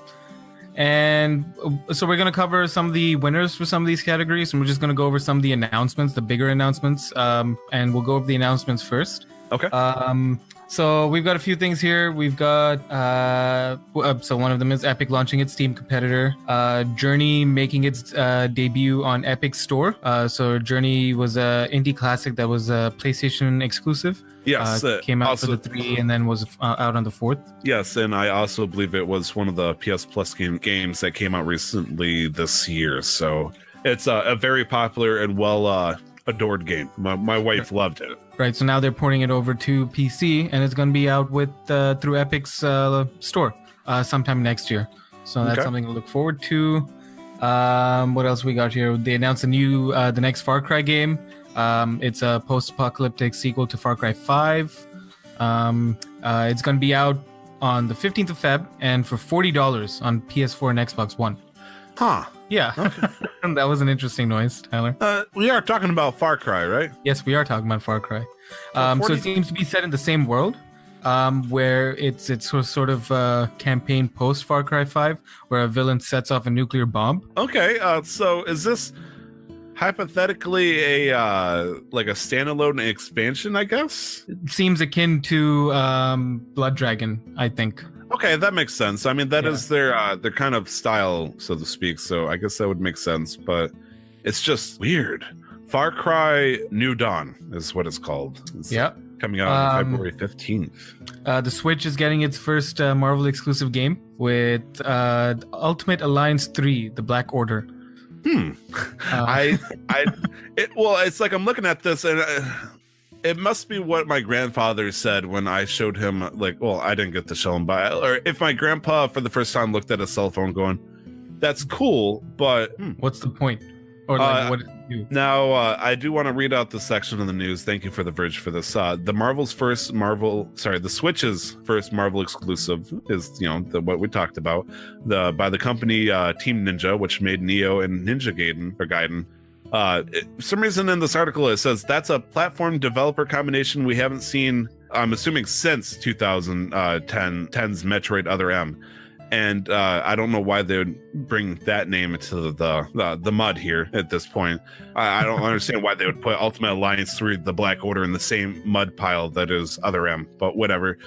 Speaker 2: And so we're going to cover some of the winners for some of these categories, and we're just going to go over some of the announcements, the bigger announcements, and we'll go over the announcements first.
Speaker 1: Okay.
Speaker 2: So we've got a few things here. We've got so one of them is Epic launching its Steam competitor, Journey making its debut on Epic Store. So Journey was a indie classic that was a PlayStation exclusive.
Speaker 1: Yes,
Speaker 2: came out also for the 3 and then was out on the 4th.
Speaker 1: Yes, and I also believe it was one of the PS Plus games that came out recently this year. So it's a very popular and well adored game. My wife loved it.
Speaker 2: Right, so now they're porting it over to PC, and it's going to be out through Epic's store sometime next year. So that's something to look forward to. What else we got here? They announced the next Far Cry game. It's a post-apocalyptic sequel to Far Cry 5. It's going to be out on the 15th of Feb and for $40 on PS4 and Xbox One.
Speaker 1: Huh.
Speaker 2: Yeah. Okay. That was an interesting noise, Tyler.
Speaker 1: We are talking about Far Cry, right?
Speaker 2: Yes, we are talking about Far Cry. So it seems to be set in the same world, where it's sort of campaign post Far Cry 5, where a villain sets off a nuclear bomb.
Speaker 1: Okay, so is this hypothetically a standalone expansion, I guess?
Speaker 2: It seems akin to Blood Dragon, I think.
Speaker 1: Okay, that makes sense. I mean, that is their kind of style, so to speak. So I guess that would make sense, but it's just weird. Far Cry New Dawn is what it's called. It's coming out on February 15th.
Speaker 2: The Switch is getting its first Marvel exclusive game with Ultimate Alliance 3, The Black Order.
Speaker 1: It's like I'm looking at this and it must be what my grandfather said when I showed him, I didn't get to show him, or if my grandpa for the first time looked at a cell phone going, that's cool, but
Speaker 2: what's the point? Or what does it do?
Speaker 1: Now, I do want to read out the section of the news. Thank you for The Verge for this. The Switch's first Marvel exclusive is, what we talked about, by the company Team Ninja, which made Neo and Ninja Gaiden. For some reason in this article it says that's a platform developer combination we haven't seen, I'm assuming, since 2010's Metroid Other M. And I don't know why they would bring that name into the mud here at this point. I don't understand why they would put Ultimate Alliance 3, the Black Order, in the same mud pile that is Other M, but whatever.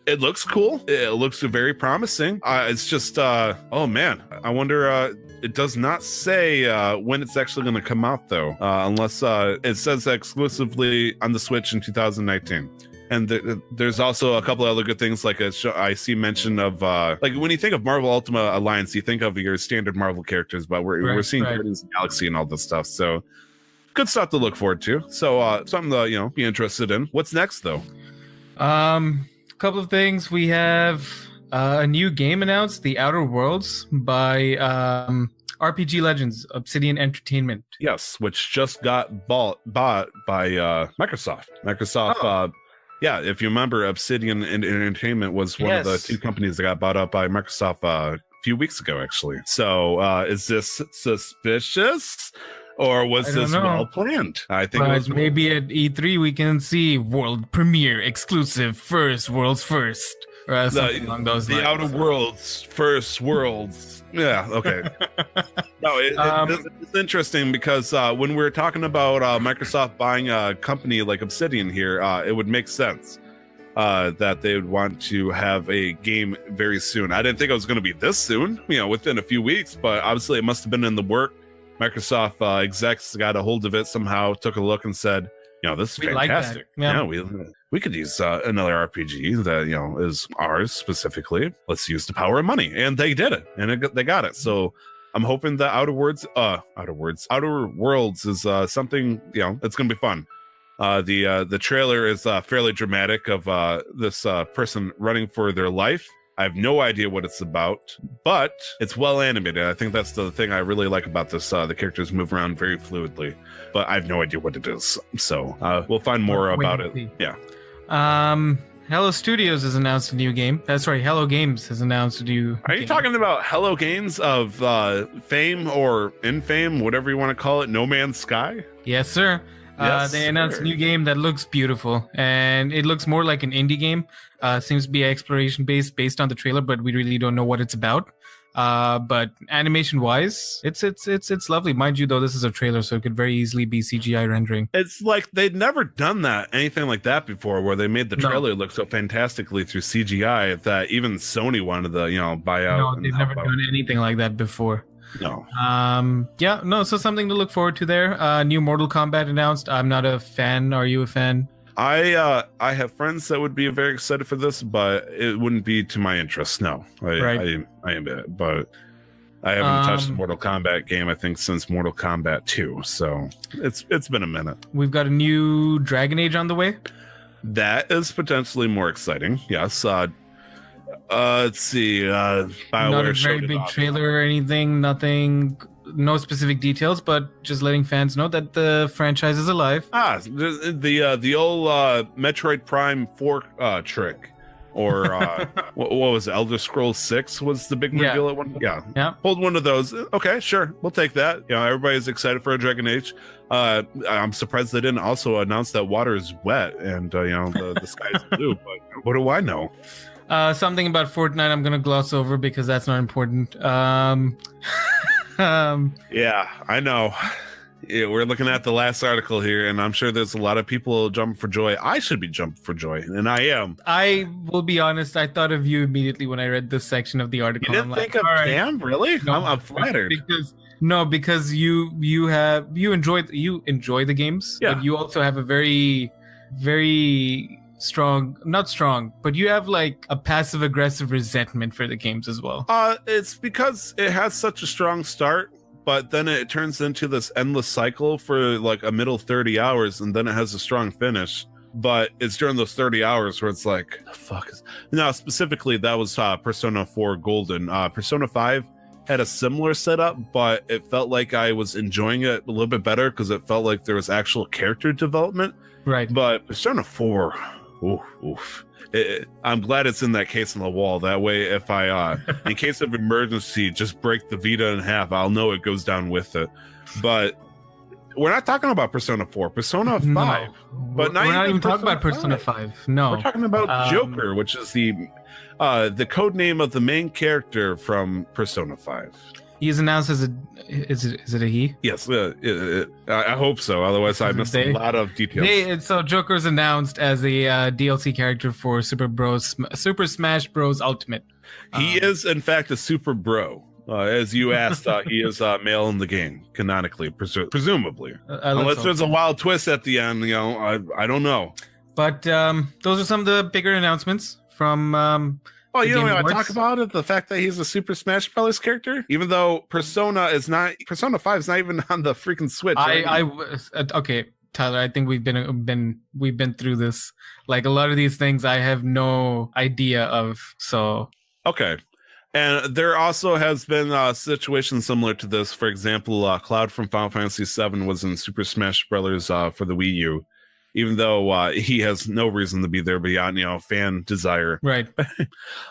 Speaker 1: It looks cool. It looks very promising. It's just, oh man, I wonder, it does not say when it's actually going to come out, though, unless it says exclusively on the Switch in 2019. And there's also a couple of other good things, like I see mention of, like when you think of Marvel Ultimate Alliance, you think of your standard Marvel characters, but we're seeing Guardians of the Galaxy and all this stuff. So good stuff to look forward to. So something to, be interested in. What's next, though?
Speaker 2: Couple of things. We have a new game announced, The Outer Worlds by RPG Legends, Obsidian Entertainment.
Speaker 1: Yes, which just got bought by Microsoft. Microsoft, yeah, if you remember, Obsidian Entertainment was one of the two companies that got bought up by Microsoft a few weeks ago, actually. So is this suspicious? Or was this well planned? I think it was
Speaker 2: maybe at E3 we can see world premiere exclusive world's first. Or something along those lines.
Speaker 1: The Outer Worlds, first worlds. Yeah, okay. No, it's interesting because when we were talking about Microsoft buying a company like Obsidian here, it would make sense that they would want to have a game very soon. I didn't think it was going to be this soon, within a few weeks, but obviously it must have been in the work. Microsoft execs got a hold of it somehow, took a look and said, this is fantastic.
Speaker 2: Like that.
Speaker 1: Yeah, we could use another RPG that, is ours specifically. Let's use the power of money. And they did it. And they got it. So I'm hoping that Outer Worlds is something, it's going to be fun. The trailer is fairly dramatic of this person running for their life. I have no idea what it's about, but it's well animated. I think that's the thing I really like about this. The characters move around very fluidly, but I have no idea what it is. So we'll find more about it. Yeah.
Speaker 2: Hello Studios has announced a new game. Hello Games has announced a new
Speaker 1: Are you talking about Hello Games of fame or infame, whatever you want to call it, No Man's Sky?
Speaker 2: Yes, sir. They announced a new game that looks beautiful, and it looks more like an indie game. Seems to be exploration based on the trailer, but we really don't know what it's about. But animation wise, it's lovely. Mind you, though, this is a trailer, so it could very easily be CGI rendering.
Speaker 1: It's like they'd never done anything like that before, where they made the trailer look so fantastically through CGI that even Sony wanted to, buy out.
Speaker 2: No, they've never done anything like that before.
Speaker 1: No.
Speaker 2: So something to look forward to there. New Mortal Kombat announced. I'm not a fan. Are you a fan?
Speaker 1: I have friends that would be very excited for this, but it wouldn't be to my interest. No, I am it, but I haven't touched the Mortal Kombat game, I think, since Mortal Kombat 2. So it's been a minute.
Speaker 2: We've got a new Dragon Age on the way.
Speaker 1: That is potentially more exciting. Yes. Let's see. BioWare
Speaker 2: not a very big trailer or anything. Nothing. No specific details, but just letting fans know that the franchise is alive.
Speaker 1: The old Metroid Prime 4 trick, or what was it? Elder Scrolls 6 was the big reveal at one. Yeah. Hold one of those. Okay, sure, we'll take that. Everybody's excited for a Dragon Age. I'm surprised they didn't also announce that water is wet and the sky is blue. But what do I know?
Speaker 2: Something about Fortnite I'm gonna gloss over because that's not important.
Speaker 1: Yeah, I know. Yeah, we're looking at the last article here, and I'm sure there's a lot of people jumping for joy. I should be jumping for joy, and I am.
Speaker 2: I will be honest, I thought of you immediately when I read this section of the article.
Speaker 1: You didn't think of Cam, really? No, I'm flattered.
Speaker 2: Because you enjoy the games, but you also have a very, very strong, not strong, but you have like a passive aggressive resentment for the games as well.
Speaker 1: It's because it has such a strong start, but then it turns into this endless cycle for like a middle 30 hours, and then it has a strong finish. But it's during those 30 hours where it's like, the fuck is... Now, specifically, that was Persona 4 Golden. Persona 5 had a similar setup, but it felt like I was enjoying it a little bit better because it felt like there was actual character development.
Speaker 2: Right.
Speaker 1: But Persona 4... Oof. I'm glad it's in that case on the wall. That way, if I, in case of emergency, just break the Vita in half, I'll know it goes down with it. But we're not talking about Persona 4, Persona 5.
Speaker 2: No.
Speaker 1: But
Speaker 2: we're not even talking about Persona 5. No.
Speaker 1: We're talking about Joker, which is the code name of the main character from Persona 5.
Speaker 2: He's announced as is it a he?
Speaker 1: Yes, I hope so. Otherwise, I missed a lot of details.
Speaker 2: So Joker's announced as a DLC character for Super Smash Bros. Ultimate.
Speaker 1: He is, in fact, a super bro. As you asked, he is male in the game, canonically, presumably. Unless there's a wild twist at the end, I don't know.
Speaker 2: But those are some of the bigger announcements from.
Speaker 1: Oh, you know what I talk about it? The fact that he's a Super Smash Bros. Character, even though Persona 5 is not even on the freaking Switch.
Speaker 2: Okay, Tyler, I think we've been through this. Like a lot of these things, I have no idea of. So
Speaker 1: okay. And there also has been a situation similar to this. For example, Cloud from Final Fantasy VII was in Super Smash Bros. For the Wii U, even though he has no reason to be there beyond, fan desire.
Speaker 2: Right.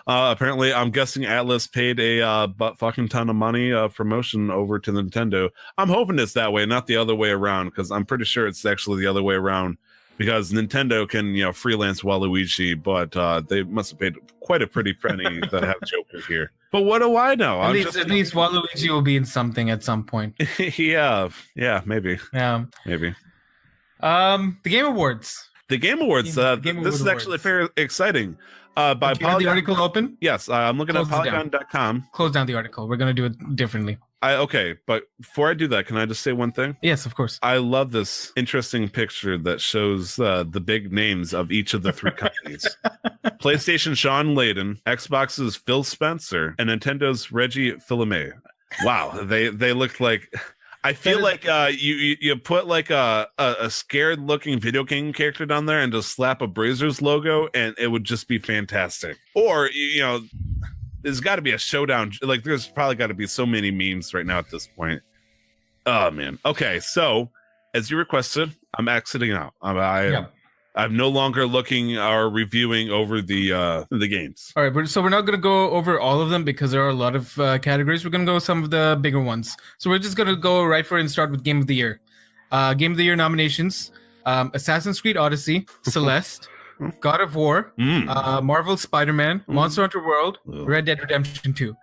Speaker 1: Apparently, I'm guessing Atlas paid a butt fucking ton of money promotion over to Nintendo. I'm hoping it's that way, not the other way around, because I'm pretty sure it's actually the other way around. Because Nintendo can, freelance Waluigi, but they must have paid quite a pretty penny that have Joker here. But what do I know?
Speaker 2: At least Waluigi will be in something at some point.
Speaker 1: yeah, maybe.
Speaker 2: Yeah,
Speaker 1: maybe.
Speaker 2: The Game Awards.
Speaker 1: The Game Awards. This is actually very exciting. By
Speaker 2: Polygon. The article open?
Speaker 1: Yes, I'm looking at Polygon.com.
Speaker 2: Close down the article. We're going to do it differently.
Speaker 1: Okay, but before I do that, can I just say one thing?
Speaker 2: Yes, of course.
Speaker 1: I love this interesting picture that shows the big names of each of the three companies. PlayStation Sean Layden, Xbox's Phil Spencer, and Nintendo's Reggie Fils-Aimé. Wow, they looked like... I feel like you put like a scared looking video game character down there and just slap a Brazers logo and it would just be fantastic. Or, there's got to be a Showdown. Like there's probably got to be so many memes right now at this point. Oh man. Okay. So as you requested, I'm exiting out. I'm no longer looking or reviewing over the games.
Speaker 2: All right, so we're not going to go over all of them because there are a lot of categories. We're going to go some of the bigger ones. So we're just going to go right for it and start with Game of the Year. Game of the Year nominations: Assassin's Creed Odyssey, Celeste, God of War, Marvel Spider-Man, Monster Hunter World, Red Dead Redemption 2.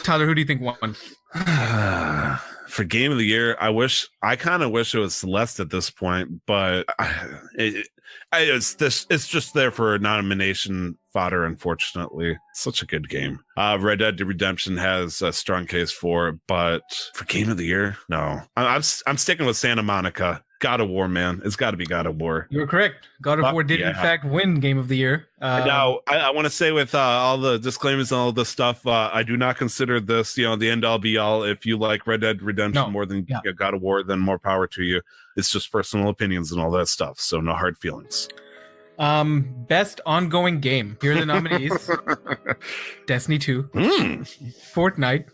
Speaker 2: Tyler, who do you think won?
Speaker 1: For Game of the Year, I kind of wish it was Celeste at this point, but it's just there for nomination fodder, unfortunately. Such a good game. Red Dead Redemption has a strong case for it, but for Game of the Year, no. I'm sticking with Santa Monica. God of War, man. It's got to be God of War.
Speaker 2: You're correct. God of War did, in fact, win Game of the Year.
Speaker 1: Now, I want to say with all the disclaimers and all this stuff, I do not consider this, the end-all, be-all. If you like Red Dead Redemption more than God of War, then more power to you. It's just personal opinions and all that stuff, so no hard feelings.
Speaker 2: Best ongoing game. Here are the nominees. Destiny 2, Fortnite,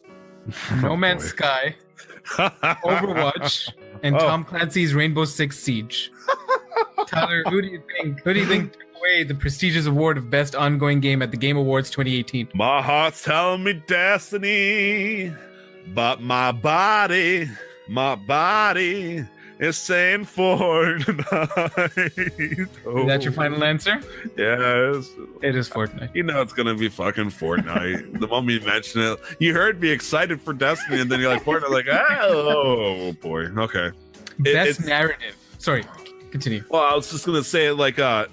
Speaker 2: No Man's Sky, Overwatch, and Tom Clancy's Rainbow Six Siege. Tyler, who do you think took away the prestigious award of Best Ongoing Game at the Game Awards 2018?
Speaker 1: My heart's telling me Destiny, but my body is saying Fortnite.
Speaker 2: Is that your final answer?
Speaker 1: Yes.
Speaker 2: It is Fortnite.
Speaker 1: It's going to be fucking Fortnite. The moment you mention it, you heard me excited for Destiny, and then you're like, Fortnite, like, oh boy. Okay.
Speaker 2: Best narrative. Sorry, continue.
Speaker 1: Well, I was just going to say,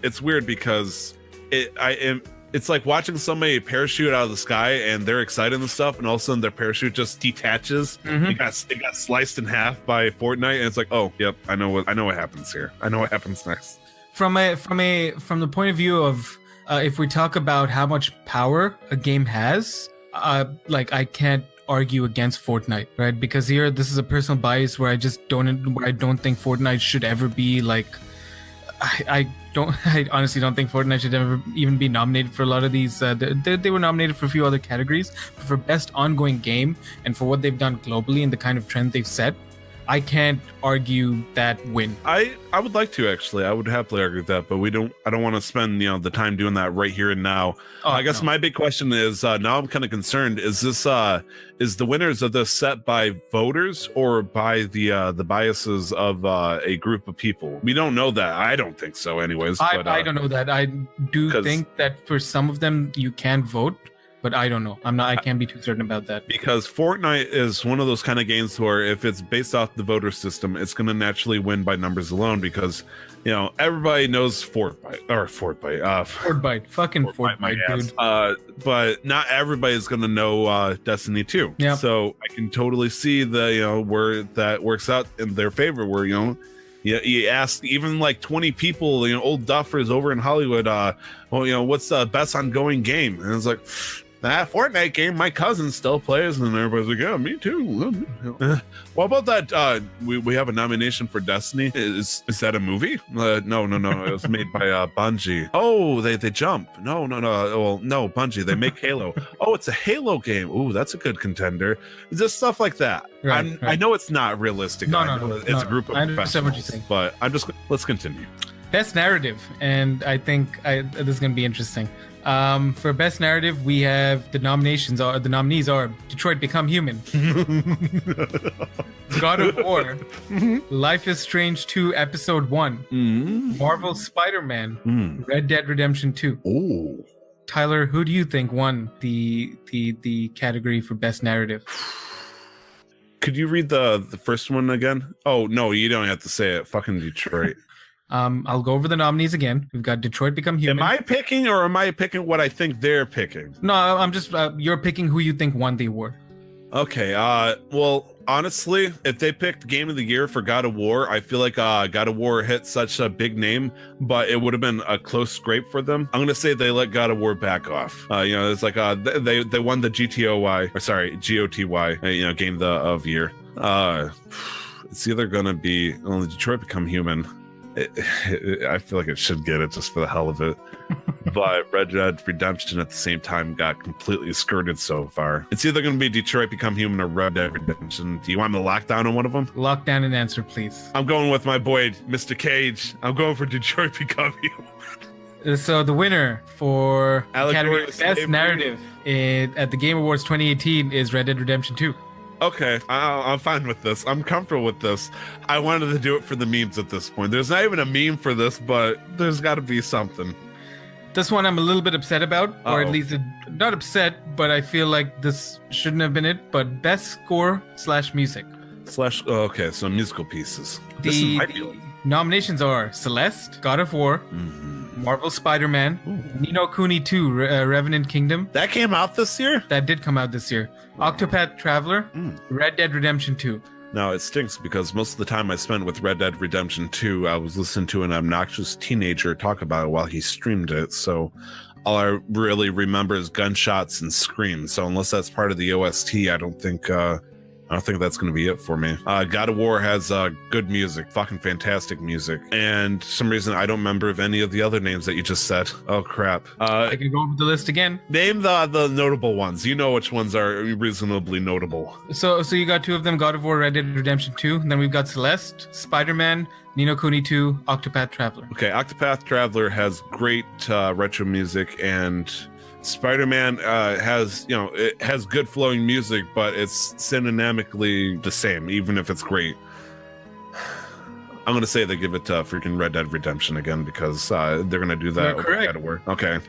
Speaker 1: it's weird because it's like watching somebody parachute out of the sky and they're excited and stuff, and all of a sudden their parachute just detaches. It got sliced in half by Fortnite, and it's like, oh, yep, I know what happens here. I know what happens next.
Speaker 2: From the point of view of if we talk about how much power a game has, I can't argue against Fortnite, right? Because here, this is a personal bias where I don't think Fortnite should ever be like. I honestly don't think Fortnite should ever even be nominated for a lot of these. They were nominated for a few other categories, but for best ongoing game and for what they've done globally and the kind of trend they've set, I can't argue that win.
Speaker 1: I would like to, actually. I would happily argue that, but I don't want to spend the time doing that right here and now. I guess my big question is, now I'm kind of concerned, is this is the winners of this set by voters or by the biases of a group of people? We don't know that. I don't think so anyways.
Speaker 2: I don't know that. I do think that for some of them you can vote, but I don't know. I can't be too certain about that.
Speaker 1: Because Fortnite is one of those kind of games where if it's based off the voter system, it's going to naturally win by numbers alone because, everybody knows Fortnite. Fucking Fortnite, dude. But not everybody is going to know Destiny 2.
Speaker 2: Yeah.
Speaker 1: So I can totally see where that works out in their favor, where, you ask even like 20 people, old duffers over in Hollywood, what's the best ongoing game? And it's like, that Fortnite game my cousin still plays, and everybody's like, yeah, me too. What about that? We have a nomination for Destiny. Is that a movie? No. It was made by Bungie. Oh, they jump. No. Well, no, Bungie. They make Halo. Oh, it's a Halo game. Ooh, that's a good contender. Just stuff like that.
Speaker 2: Right.
Speaker 1: I know it's not realistic. It's a group of
Speaker 2: understand what you're saying,
Speaker 1: but let's continue.
Speaker 2: Best narrative, and I think this is going to be interesting. For best narrative, we have the nominees are Detroit Become Human, God of War, Life is Strange 2 Episode 1, Marvel Spider-Man, Red Dead Redemption 2.
Speaker 1: Oh,
Speaker 2: Tyler, who do you think won the category for best narrative?
Speaker 1: Could you read the first one again? Oh no, you don't have to say it. Fucking Detroit.
Speaker 2: I'll go over the nominees again. We've got Detroit Become Human.
Speaker 1: Am I picking or am I picking what I think they're picking?
Speaker 2: No, I'm just you're picking who you think won the award.
Speaker 1: Okay. Well, honestly, if they picked Game of the Year for God of War, I feel like God of War hit such a big name, but it would have been a close scrape for them. I'm gonna say they let God of War back off. It's like they won the GOTY, Game of Year. It's either gonna be Detroit Become Human. I feel like it should get it just for the hell of it. But Red Dead Redemption at the same time got completely skirted so far. It's either going to be Detroit Become Human or Red Dead Redemption. Do you want me to lock down on one of them?
Speaker 2: Lock down an answer, please.
Speaker 1: I'm going with my boy, Mr. Cage. I'm going for Detroit Become Human.
Speaker 2: So the winner for category Best Narrative at the Game Awards 2018 is Red Dead Redemption 2.
Speaker 1: Okay, I'm fine with this. I'm comfortable with this. I wanted to do it for the memes at this point. There's not even a meme for this, but there's got to be something.
Speaker 2: This one I'm a little bit upset about, or at least not upset, but I feel like this shouldn't have been it. But best score / music.
Speaker 1: Okay, so musical pieces.
Speaker 2: The nominations are Celeste, God of War, Marvel Spider-Man, Ni no Kuni 2, Revenant Kingdom.
Speaker 1: That came out this year?
Speaker 2: That did come out this year. Octopath Traveler, Red Dead Redemption 2.
Speaker 1: Now, it stinks because most of the time I spent with Red Dead Redemption 2, I was listening to an obnoxious teenager talk about it while he streamed it. So all I really remember is gunshots and screams. So unless that's part of the OST, I don't think that's going to be it for me. God of War has good music, fucking fantastic music. And for some reason, I don't remember of any of the other names that you just said. Oh, crap.
Speaker 2: I can go over the list again.
Speaker 1: Name the notable ones. You know which ones are reasonably notable.
Speaker 2: So you got two of them, God of War, Red Dead Redemption 2. And then we've got Celeste, Spider-Man, Ni no Kuni 2, Octopath Traveler.
Speaker 1: Okay, Octopath Traveler has great retro music, and Spider-Man it has good flowing music, but it's synonymically the same, even if it's great. I'm gonna say they give it to freaking Red Dead Redemption again because they're gonna do that.
Speaker 2: Correct.
Speaker 1: Okay.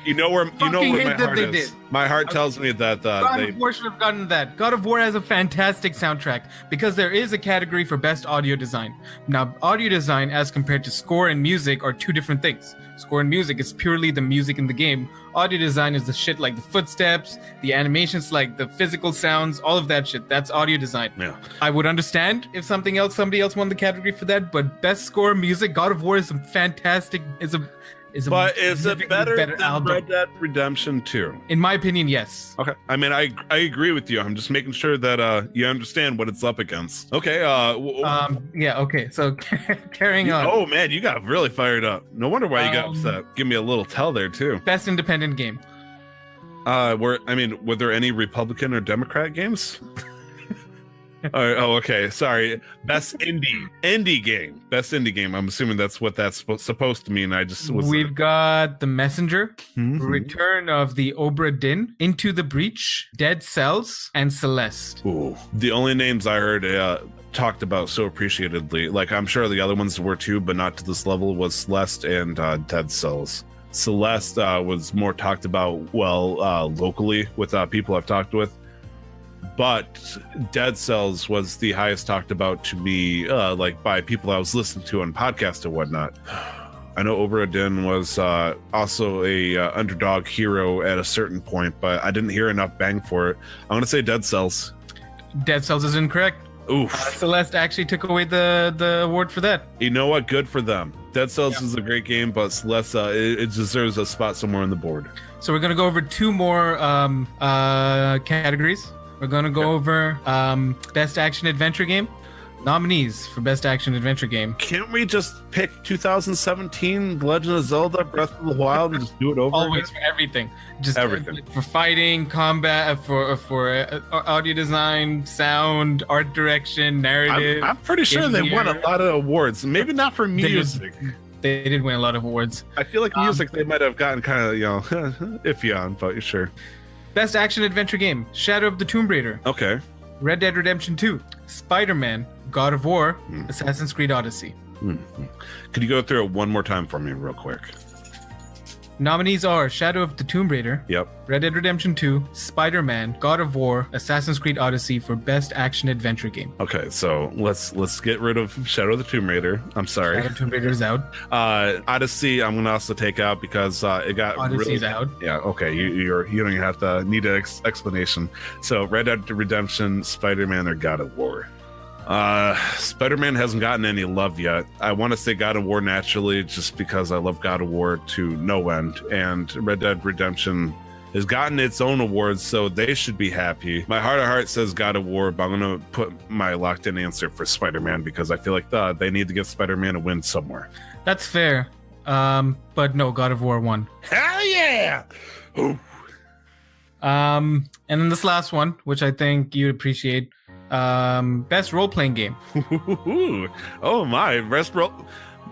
Speaker 1: You know where my heart is.
Speaker 2: Did.
Speaker 1: My heart tells me that
Speaker 2: God of War should have gotten that. God of War has a fantastic soundtrack because there is a category for best audio design. Now, audio design as compared to score and music are two different things. Score and music is purely the music in the game. Audio design is the shit like the footsteps, the animations, like the physical sounds, all of that shit. That's audio design.
Speaker 1: Yeah.
Speaker 2: I would understand if somebody else won the category for that, but best score music, God of War is a fantastic.
Speaker 1: But is it better than
Speaker 2: album.
Speaker 1: Red Dead Redemption 2?
Speaker 2: In my opinion, yes.
Speaker 1: Okay. I mean, I agree with you. I'm just making sure that you understand what it's up against. Okay.
Speaker 2: Yeah. Okay. So carrying on.
Speaker 1: Oh man, you got really fired up. No wonder why you got upset. Give me a little tell there too.
Speaker 2: Best independent game.
Speaker 1: Were there any Republican or Democrat games? Oh, okay. Sorry. Best indie game. Best indie game. I'm assuming that's what that's supposed to mean. I just was.
Speaker 2: We've got The Messenger,
Speaker 1: Mhm.
Speaker 2: Return of the Obra Dinn, Into the Breach, Dead Cells, and Celeste.
Speaker 1: Ooh. The only names I heard talked about so appreciatedly, like I'm sure the other ones were too, but not to this level, was Celeste and Dead Cells. Celeste was more talked about locally with people I've talked with, but Dead Cells was the highest talked about to me like by people I was listening to on podcasts and whatnot. I know Obra Dinn was also a underdog hero at a certain point, but I didn't hear enough bang for it. I'm gonna say Dead Cells.
Speaker 2: Dead Cells is incorrect.
Speaker 1: Oof.
Speaker 2: Celeste actually took away the award for that.
Speaker 1: You know what? Good for them. Dead Cells is a great game, but Celeste, it deserves a spot somewhere on the board.
Speaker 2: So we're going to go over two more categories. We're going to go over Best Action Adventure Game. Nominees for Best Action Adventure Game.
Speaker 1: Can't we just pick 2017 Legend of Zelda Breath of the Wild and just do it over?
Speaker 2: Always for everything. Just
Speaker 1: everything.
Speaker 2: For fighting, combat, for audio design, sound, art direction, narrative.
Speaker 1: I'm pretty sure they won a lot of awards. Maybe not for music.
Speaker 2: They did win a lot of awards.
Speaker 1: I feel like music they might have gotten kind of, iffy on, but sure.
Speaker 2: Best Action Adventure Game. Shadow of the Tomb Raider.
Speaker 1: Okay.
Speaker 2: Red Dead Redemption 2. Spider-Man. God of War. Assassin's Creed Odyssey.
Speaker 1: Could you go through it one more time for me real quick?
Speaker 2: Nominees are Shadow of the Tomb Raider,
Speaker 1: Yep.
Speaker 2: Red Dead Redemption 2, Spider-Man, God of War, Assassin's Creed Odyssey for Best Action Adventure Game.
Speaker 1: Okay, so let's get rid of Shadow of the Tomb Raider. I'm sorry.
Speaker 2: Shadow of the Tomb Raider is out.
Speaker 1: Odyssey, I'm gonna also take out because it got
Speaker 2: Odyssey's
Speaker 1: really
Speaker 2: out.
Speaker 1: Yeah. Okay. You don't even have to need an explanation. So Red Dead Redemption, Spider-Man, or God of War. Spider-Man hasn't gotten any love yet. I want to say God of War naturally, just because I love God of War to no end, and Red Dead Redemption has gotten its own awards, so they should be happy. My heart of heart says God of War, but I'm gonna put my locked-in answer for Spider-Man because I feel like they need to give Spider-Man a win somewhere.
Speaker 2: That's fair. But no, God of War won.
Speaker 1: Hell yeah! Ooh.
Speaker 2: And then this last one, which I think you'd appreciate. Best role-playing game.
Speaker 1: Oh my,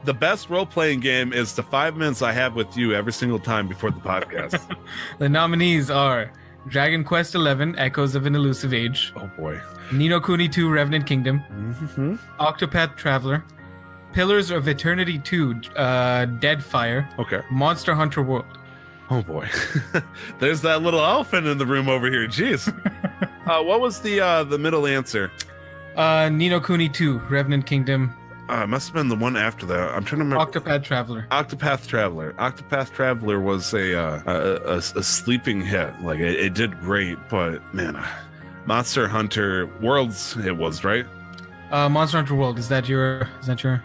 Speaker 1: the best role-playing game is the 5 minutes I have with you every single time before the podcast.
Speaker 2: The nominees are Dragon Quest XI, Echoes of an Elusive Age.
Speaker 1: Oh boy.
Speaker 2: Ni no Kuni 2, Revenant Kingdom. Octopath Traveler. Pillars of Eternity 2, Deadfire.
Speaker 1: Okay.
Speaker 2: Monster Hunter World.
Speaker 1: Oh boy. There's that little elephant in the room over here. Jeez. What was the middle answer?
Speaker 2: Ni no Kuni 2, Revenant Kingdom.
Speaker 1: It must have been the one after that. I'm trying to remember.
Speaker 2: Octopath Traveler.
Speaker 1: Octopath Traveler was a sleeping hit. Like it did great, but man, Monster Hunter Worlds it was, right?
Speaker 2: Monster Hunter World. Is that your answer?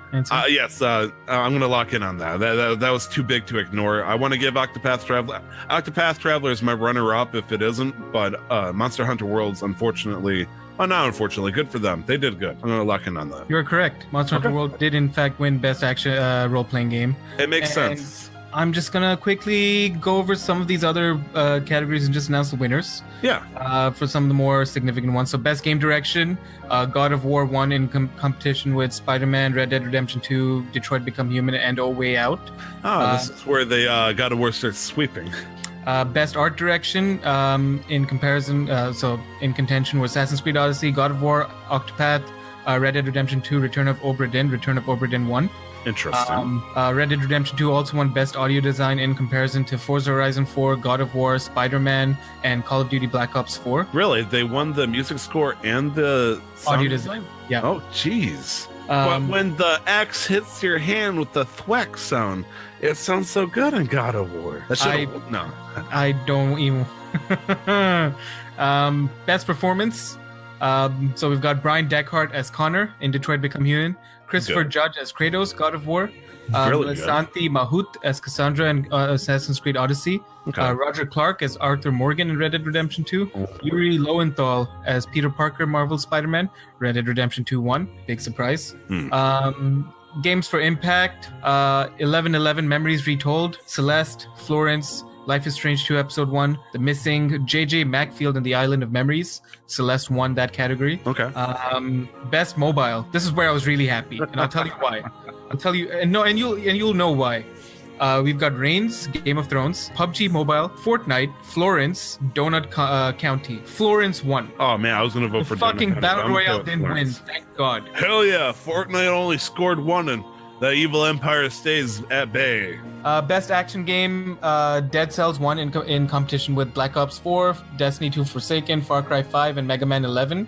Speaker 1: Yes. I'm gonna lock in on that. That was too big to ignore. I want to give Octopath Traveler. Octopath Traveler is my runner-up if it isn't, but Monster Hunter Worlds, unfortunately. Oh, not unfortunately. Good for them. They did good. I'm gonna lock in on that.
Speaker 2: You're correct. Monster Hunter World did in fact win Best Action Role-Playing Game.
Speaker 1: It makes sense.
Speaker 2: I'm just gonna quickly go over some of these other categories and just announce the winners.
Speaker 1: Yeah.
Speaker 2: For some of the more significant ones. So Best Game Direction, God of War won in competition with Spider-Man, Red Dead Redemption 2, Detroit Become Human, and Oh Way Out.
Speaker 1: This is where they God of War starts sweeping.
Speaker 2: Best Art Direction in contention with Assassin's Creed Odyssey, God of War, Octopath, Red Dead Redemption 2, Return of Obra Dinn won.
Speaker 1: Interesting.
Speaker 2: Red Dead Redemption 2 also won Best Audio Design in comparison to Forza Horizon 4, God of War, Spider-Man, and Call of Duty Black Ops 4.
Speaker 1: Really? They won the music score and the
Speaker 2: audio design? Yeah.
Speaker 1: Oh, jeez. But when the axe hits your hand with the thwack sound, it sounds so good in God of War. No.
Speaker 2: I don't even... Best Performance. So we've got Brian Deckhart as Connor in Detroit Become Human, Christopher Judge as Kratos, God of War, Santi Mahut as Cassandra in Assassin's Creed Odyssey, Roger Clark as Arthur Morgan in Red Dead Redemption 2, Yuri Lowenthal as Peter Parker, Marvel Spider-Man, Red Dead Redemption 2 won, big surprise. Games for Impact, 1111 Memories Retold, Celeste, Florence, Life is Strange 2 Episode 1, The Missing, J.J. Macfield and the Island of Memories. Celeste won that category.
Speaker 1: Okay.
Speaker 2: Best mobile. This is where I was really happy, and I'll tell you why. And you'll know why. We've got Reigns, Game of Thrones, PUBG Mobile, Fortnite, Florence, Donut County. Florence won.
Speaker 1: Oh man, I was gonna vote for
Speaker 2: fucking
Speaker 1: Donut
Speaker 2: Battle
Speaker 1: County.
Speaker 2: Royale didn't win. Thank God.
Speaker 1: Hell yeah, Fortnite only scored 1 and the evil empire stays at bay.
Speaker 2: Best action game, Dead Cells won in competition with Black Ops 4, Destiny 2 Forsaken, Far Cry 5, and Mega Man 11.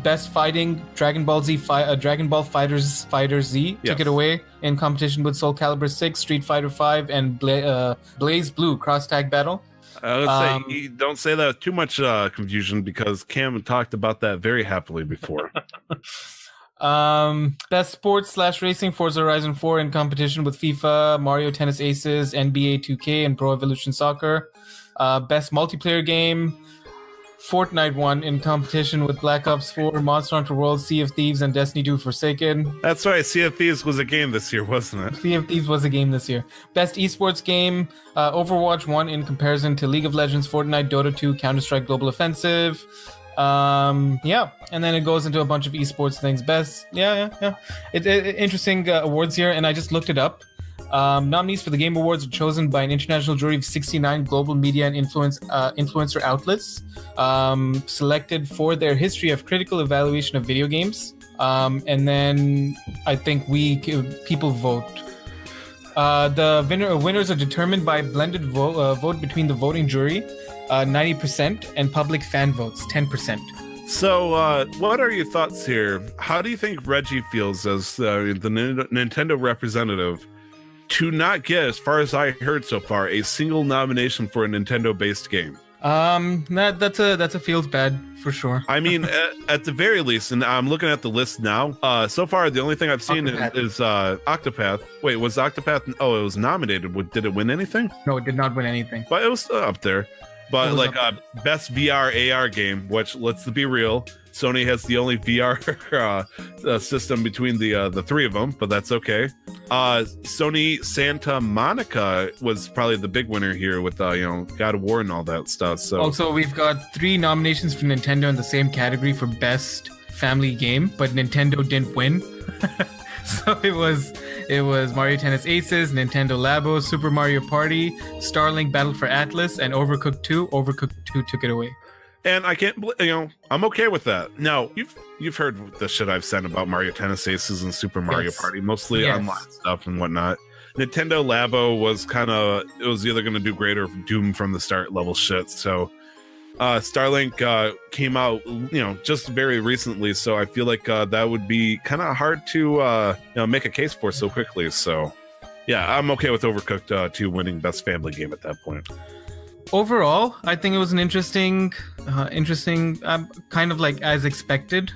Speaker 2: Best fighting, Dragon Ball Fighter Z took it away in competition with Soul Calibur 6, Street Fighter 5, and Blaze Blue Cross Tag Battle.
Speaker 1: I would say you don't say that with too much confusion because Cam talked about that very happily before.
Speaker 2: Best sports / racing, Forza Horizon 4 in competition with FIFA, Mario Tennis Aces, NBA 2K, and Pro Evolution Soccer. Best multiplayer game, Fortnite won in competition with Black Ops 4, Monster Hunter World, Sea of Thieves, and Destiny 2 Forsaken.
Speaker 1: That's right, Sea of Thieves was a game this year, wasn't it?
Speaker 2: Sea of Thieves was a game this year. Best esports game, Overwatch won in comparison to League of Legends, Fortnite, Dota 2, Counter-Strike Global Offensive. And then it goes into a bunch of esports things. Best, interesting awards here, and I just looked it up. Nominees for the Game Awards are chosen by an international jury of 69 global media and influencer outlets, selected for their history of critical evaluation of video games. And then I think people vote. The winners are determined by blended vote between the voting jury, 90%, and public fan votes, 10%.
Speaker 1: So, what are your thoughts here? How do you think Reggie feels as the Nintendo representative to not get, as far as I heard so far, a single nomination for a Nintendo-based game?
Speaker 2: That's a feels bad for sure.
Speaker 1: I mean, at the very least, and I'm looking at the list now. So far, the only thing I've seen is Octopath. Wait, was Octopath? Oh, it was nominated. Did it win anything?
Speaker 2: No, it did not win anything.
Speaker 1: But it was up there. But like best VR AR game, which, let's be real, Sony has the only VR system between the three of them, but that's okay. Sony Santa Monica was probably the big winner here with God of War and all that stuff. So
Speaker 2: also we've got 3 nominations for Nintendo in the same category for best family game, but Nintendo didn't win. So it was Mario Tennis Aces, Nintendo Labo, Super Mario Party, Starlink Battle for Atlas, and Overcooked 2. Overcooked 2 took it away.
Speaker 1: And I can't, I'm okay with that. Now, you've heard the shit I've said about Mario Tennis Aces and Super Mario Party, mostly online stuff and whatnot. Nintendo Labo was it was either going to do great or doom from the start level shit. So Starlink came out, just very recently. So I feel like that would be kind of hard to make a case for so quickly. So yeah, I'm okay with Overcooked 2 winning best family game at that point.
Speaker 2: Overall, I think it was an interesting, kind of like as expected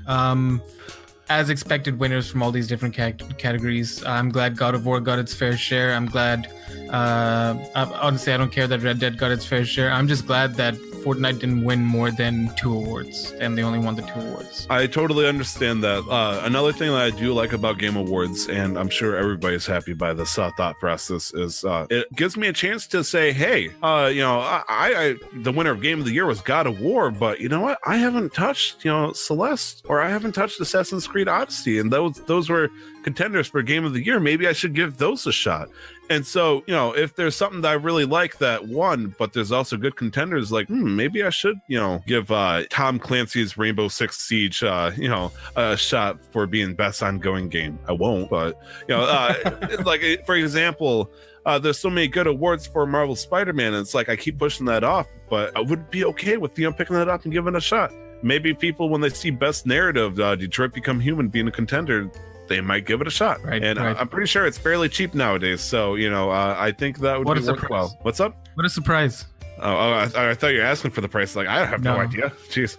Speaker 2: winners from all these different categories. I'm glad God of War got its fair share. I'm glad, honestly, I don't care that Red Dead got its fair share. I'm just glad that Fortnite didn't win more than 2 awards, and they only won the 2 awards.
Speaker 1: I totally understand that. Another thing that I do like about Game Awards, and I'm sure everybody's happy by this thought process, is it gives me a chance to say, hey, I the winner of Game of the Year was God of War, but you know what? I haven't touched, Celeste, or I haven't touched Assassin's Creed Odyssey, and those were contenders for Game of the Year. Maybe I should give those a shot. And so, if there's something that I really like that won, but there's also good contenders, like, maybe I should, give Tom Clancy's Rainbow Six Siege, a shot for being best ongoing game. I won't, but, like, for example, there's so many good awards for Marvel Spider-Man, and it's like I keep pushing that off, but I would be okay with, picking that up and giving it a shot. Maybe people, when they see best narrative, Detroit Become Human being a contender, they might give it a shot. Right. I'm pretty sure it's fairly cheap nowadays. So, I think that would be worthwhile. What's up?
Speaker 2: What a surprise.
Speaker 1: Oh, I thought you were asking for the price. Like, I have no idea. Jeez.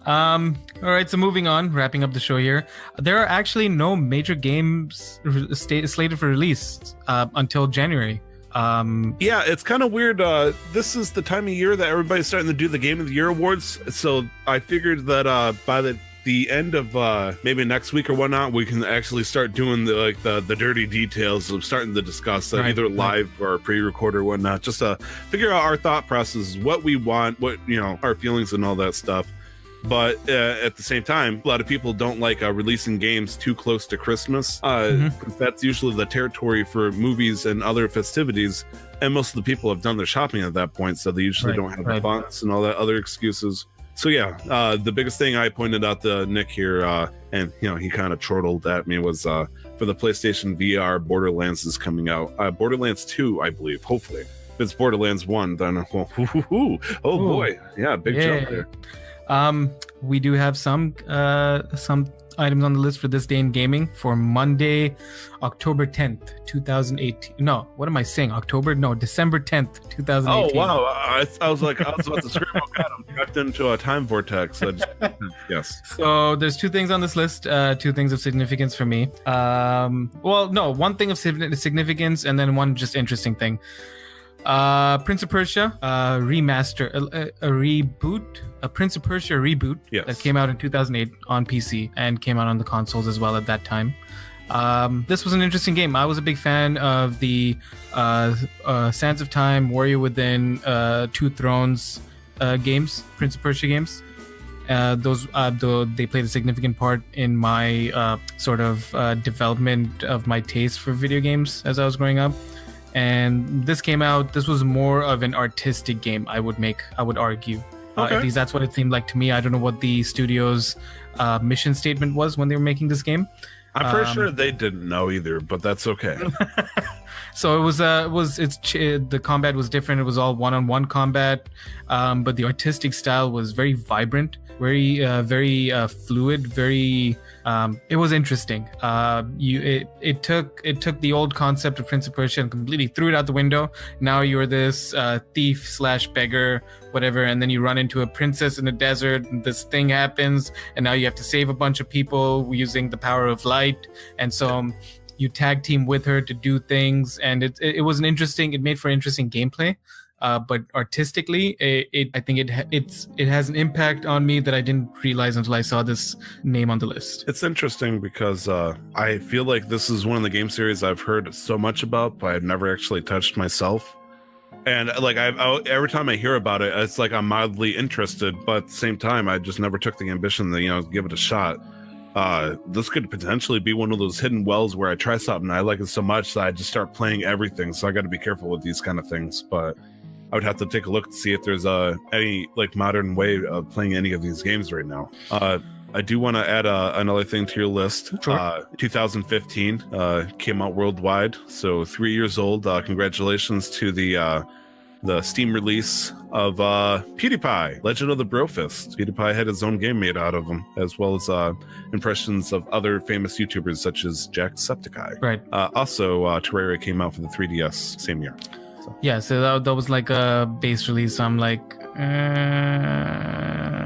Speaker 2: All right, so moving on, wrapping up the show here. There are actually no major games slated for release until January.
Speaker 1: Yeah, it's kind of weird. This is the time of year that everybody's starting to do the Game of the Year awards. So I figured that by the the end of maybe next week or whatnot, we can actually start doing the dirty details of starting to discuss either live or pre-record or whatnot, just to figure out our thought processes, what we want, what our feelings and all that stuff. But at the same time, a lot of people don't like releasing games too close to Christmas. That's usually the territory for movies and other festivities. And most of the people have done their shopping at that point, so they usually don't have the funds and all that other excuses. So yeah, the biggest thing I pointed out to Nick here, and he kind of chortled at me, was for the PlayStation VR, Borderlands is coming out. Borderlands 2, I believe, hopefully. If it's Borderlands 1, then boy, yeah, big jump there.
Speaker 2: We do have some items on the list for this day in gaming for Monday, October 10th, 2018. No, what am I saying? December 10th, 2018.
Speaker 1: Oh, wow. I was about to scream, oh God, I'm trapped into a time vortex. Yes.
Speaker 2: So there's two things on this list, two things of significance for me. One thing of significance and then one just interesting thing. Prince of Persia remaster, a Prince of Persia reboot that came out in 2008 on PC and came out on the consoles as well at that time. This was an interesting game. I was a big fan of the Sands of Time, Warrior Within, Two Thrones games, Prince of Persia games. Those they played a significant part in my sort of development of my taste for video games as I was growing up. And this came out, this was more of an artistic game, I would argue. At least that's what it seemed like to me. I don't know what the studio's mission statement was when they were making this game.
Speaker 1: I'm pretty sure they didn't know either, but that's okay.
Speaker 2: So the combat was different. It was all one-on-one combat, but the artistic style was very vibrant, very fluid, very. It was interesting. It took the old concept of Prince of Persia and completely threw it out the window. Now you're this thief/beggar, whatever, and then you run into a princess in the desert. And this thing happens, and now you have to save a bunch of people using the power of light. And so you tag team with her to do things, and it was it made for interesting gameplay. But artistically, I think it has an impact on me that I didn't realize until I saw this name on the list.
Speaker 1: It's interesting because I feel like this is one of the game series I've heard so much about, but I've never actually touched myself. And like every time I hear about it, it's like I'm mildly interested, but at the same time, I just never took the ambition to give it a shot. This could potentially be one of those hidden wells where I try something and I like it so much that I just start playing everything. So I got to be careful with these kind of things, but I would have to take a look to see if there's any like modern way of playing any of these games right now. I do want to add another thing to your list. Sure. 2015 came out worldwide, so 3 years old. Congratulations to the Steam release of PewDiePie, Legend of the Brofist. PewDiePie had his own game made out of him, as well as impressions of other famous YouTubers such as Jacksepticeye.
Speaker 2: Right.
Speaker 1: Also, Terraria came out for the 3DS same year.
Speaker 2: Yeah, so that was like a base release. So I'm like,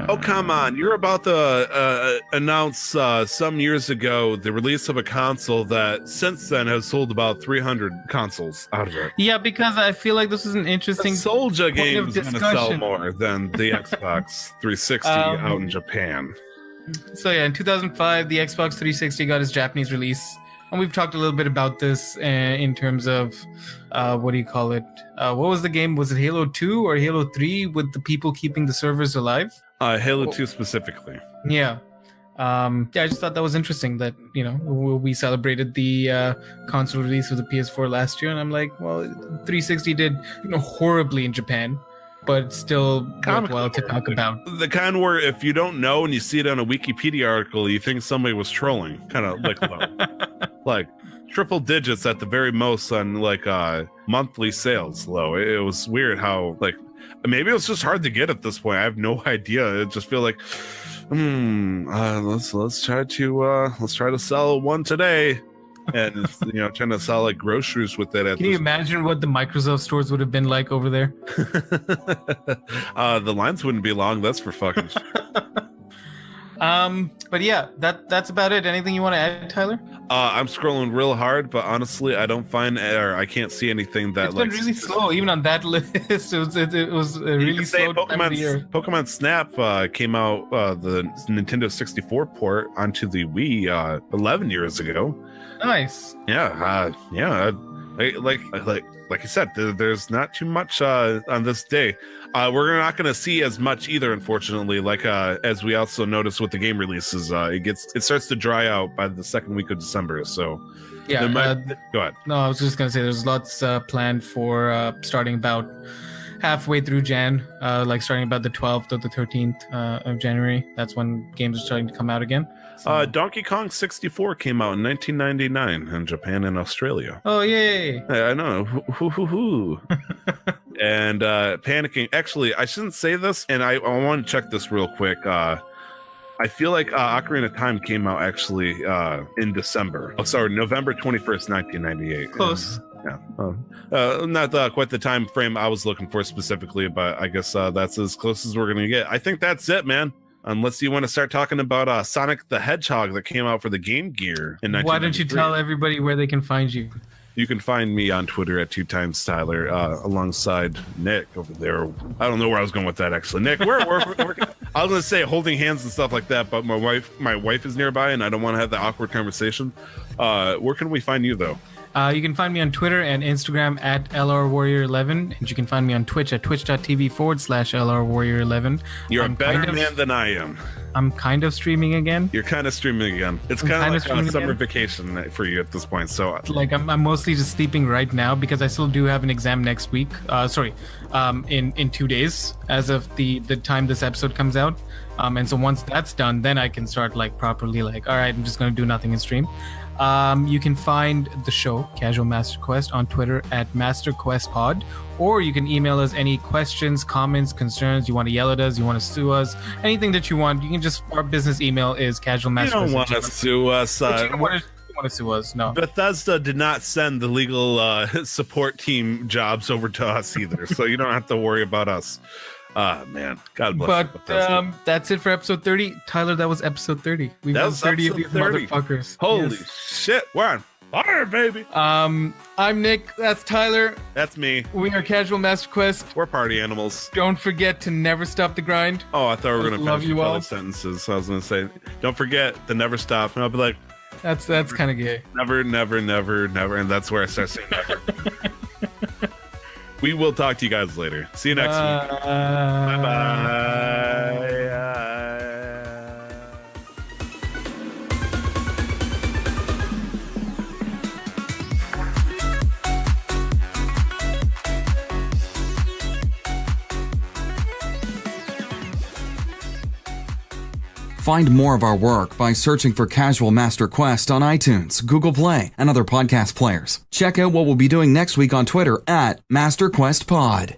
Speaker 1: oh come on! You're about to announce some years ago the release of a console that since then has sold about 300 consoles out of it.
Speaker 2: Yeah, because I feel like this is an interesting.
Speaker 1: The Soulja game is going to sell more than the Xbox 360 out in Japan.
Speaker 2: So yeah, in 2005, the Xbox 360 got its Japanese release. And we've talked a little bit about this in terms of, what do you call it? What was the game? Was it Halo 2 or Halo 3 with the people keeping the servers alive?
Speaker 1: Halo 2 specifically.
Speaker 2: Yeah. I just thought that was interesting that, we celebrated the console release of the PS4 last year. And I'm like, well, 360 did horribly in Japan, but still worthwhile to talk about.
Speaker 1: The kind where if you don't know and you see it on a Wikipedia article, you think somebody was trolling. Kind of like like triple digits at the very most on like monthly sales low. It was weird how like maybe it was just hard to get at this point. I have no idea. It just feel like let's try to sell one today. And trying to sell like groceries with it.
Speaker 2: Can you imagine what the Microsoft stores would have been like over there?
Speaker 1: The lines wouldn't be long. That's for fucking sure.
Speaker 2: But yeah, that's about it. Anything you want to add, Tyler?
Speaker 1: I'm scrolling real hard, but honestly, I don't find or I can't see anything that
Speaker 2: it's been really slow. Even on that list, it was a really slow.
Speaker 1: Pokemon Snap came out the Nintendo 64 port onto the Wii 11 years ago.
Speaker 2: Nice.
Speaker 1: Yeah, like I said, there's not too much on this day. We're not going to see as much either, unfortunately. Like as we also noticed with the game releases, it starts to dry out by the second week of December. So
Speaker 2: yeah,
Speaker 1: go ahead.
Speaker 2: No, I was just going to say there's lots planned for starting about halfway through Jan, like starting about the 12th or the 13th of January. That's when games are starting to come out again. So.
Speaker 1: Donkey Kong 64 came out in 1999 in Japan and Australia.
Speaker 2: Oh, yay.
Speaker 1: I know. And panicking. Actually, I shouldn't say this, and I want to check this real quick. I feel like Ocarina of Time came out actually in December. Oh, sorry, November 21st, 1998.
Speaker 2: Close.
Speaker 1: Yeah. Not quite the time frame I was looking for specifically, but I guess that's as close as we're going to get. I think that's it, man. Unless you want to start talking about Sonic the Hedgehog that came out for the Game Gear in 1993.
Speaker 2: Why don't you tell everybody where they can find you?
Speaker 1: You can find me on Twitter at 2timestyler alongside Nick over there. I don't know where I was going with that, actually. Nick, we're I was going to say holding hands and stuff like that, but my wife is nearby, and I don't want to have that awkward conversation. Where can we find you, though?
Speaker 2: You can find me on Twitter and Instagram at LRWarrior11, and you can find me on Twitch at twitch.tv/LRWarrior11.
Speaker 1: You're a better man than I am.
Speaker 2: I'm kind of streaming again.
Speaker 1: You're kind of streaming again. It's kind of like a summer vacation for you at this point. So,
Speaker 2: like, I'm mostly just sleeping right now because I still do have an exam next week. In 2 days, as of the time this episode comes out. And so once that's done, then I can start like properly like, all right, I'm just going to do nothing in stream. You can find the show Casual Master Quest on Twitter at MasterQuestPod, or you can email us any questions, comments, concerns. You want to yell at us, you want to sue us, anything that you want. You can just, our business email is casualmasterquest.
Speaker 1: You don't want to sue us.
Speaker 2: You don't want to sue us. No.
Speaker 1: Bethesda did not send the legal support team jobs over to us either, so you don't have to worry about us. Man, God bless.
Speaker 2: But that's it for episode 30. Tyler, that was episode 30. We've done 30 of these 30. Motherfuckers.
Speaker 1: Holy shit, we're on fire, baby.
Speaker 2: I'm Nick. That's Tyler.
Speaker 1: That's me.
Speaker 2: We are Casual Master Quest.
Speaker 1: We're party animals.
Speaker 2: Don't forget to never stop the grind.
Speaker 1: Oh, I thought we were gonna
Speaker 2: love you all.
Speaker 1: Sentences. I was gonna say, don't forget to never stop, and I'll be like,
Speaker 2: that's kind of gay.
Speaker 1: Never, and that's where I start saying never. We will talk to you guys later. See you next week. Bye-bye.
Speaker 3: Find more of our work by searching for Casual Master Quest on iTunes, Google Play, and other podcast players. Check out what we'll be doing next week on Twitter at MasterQuestPod.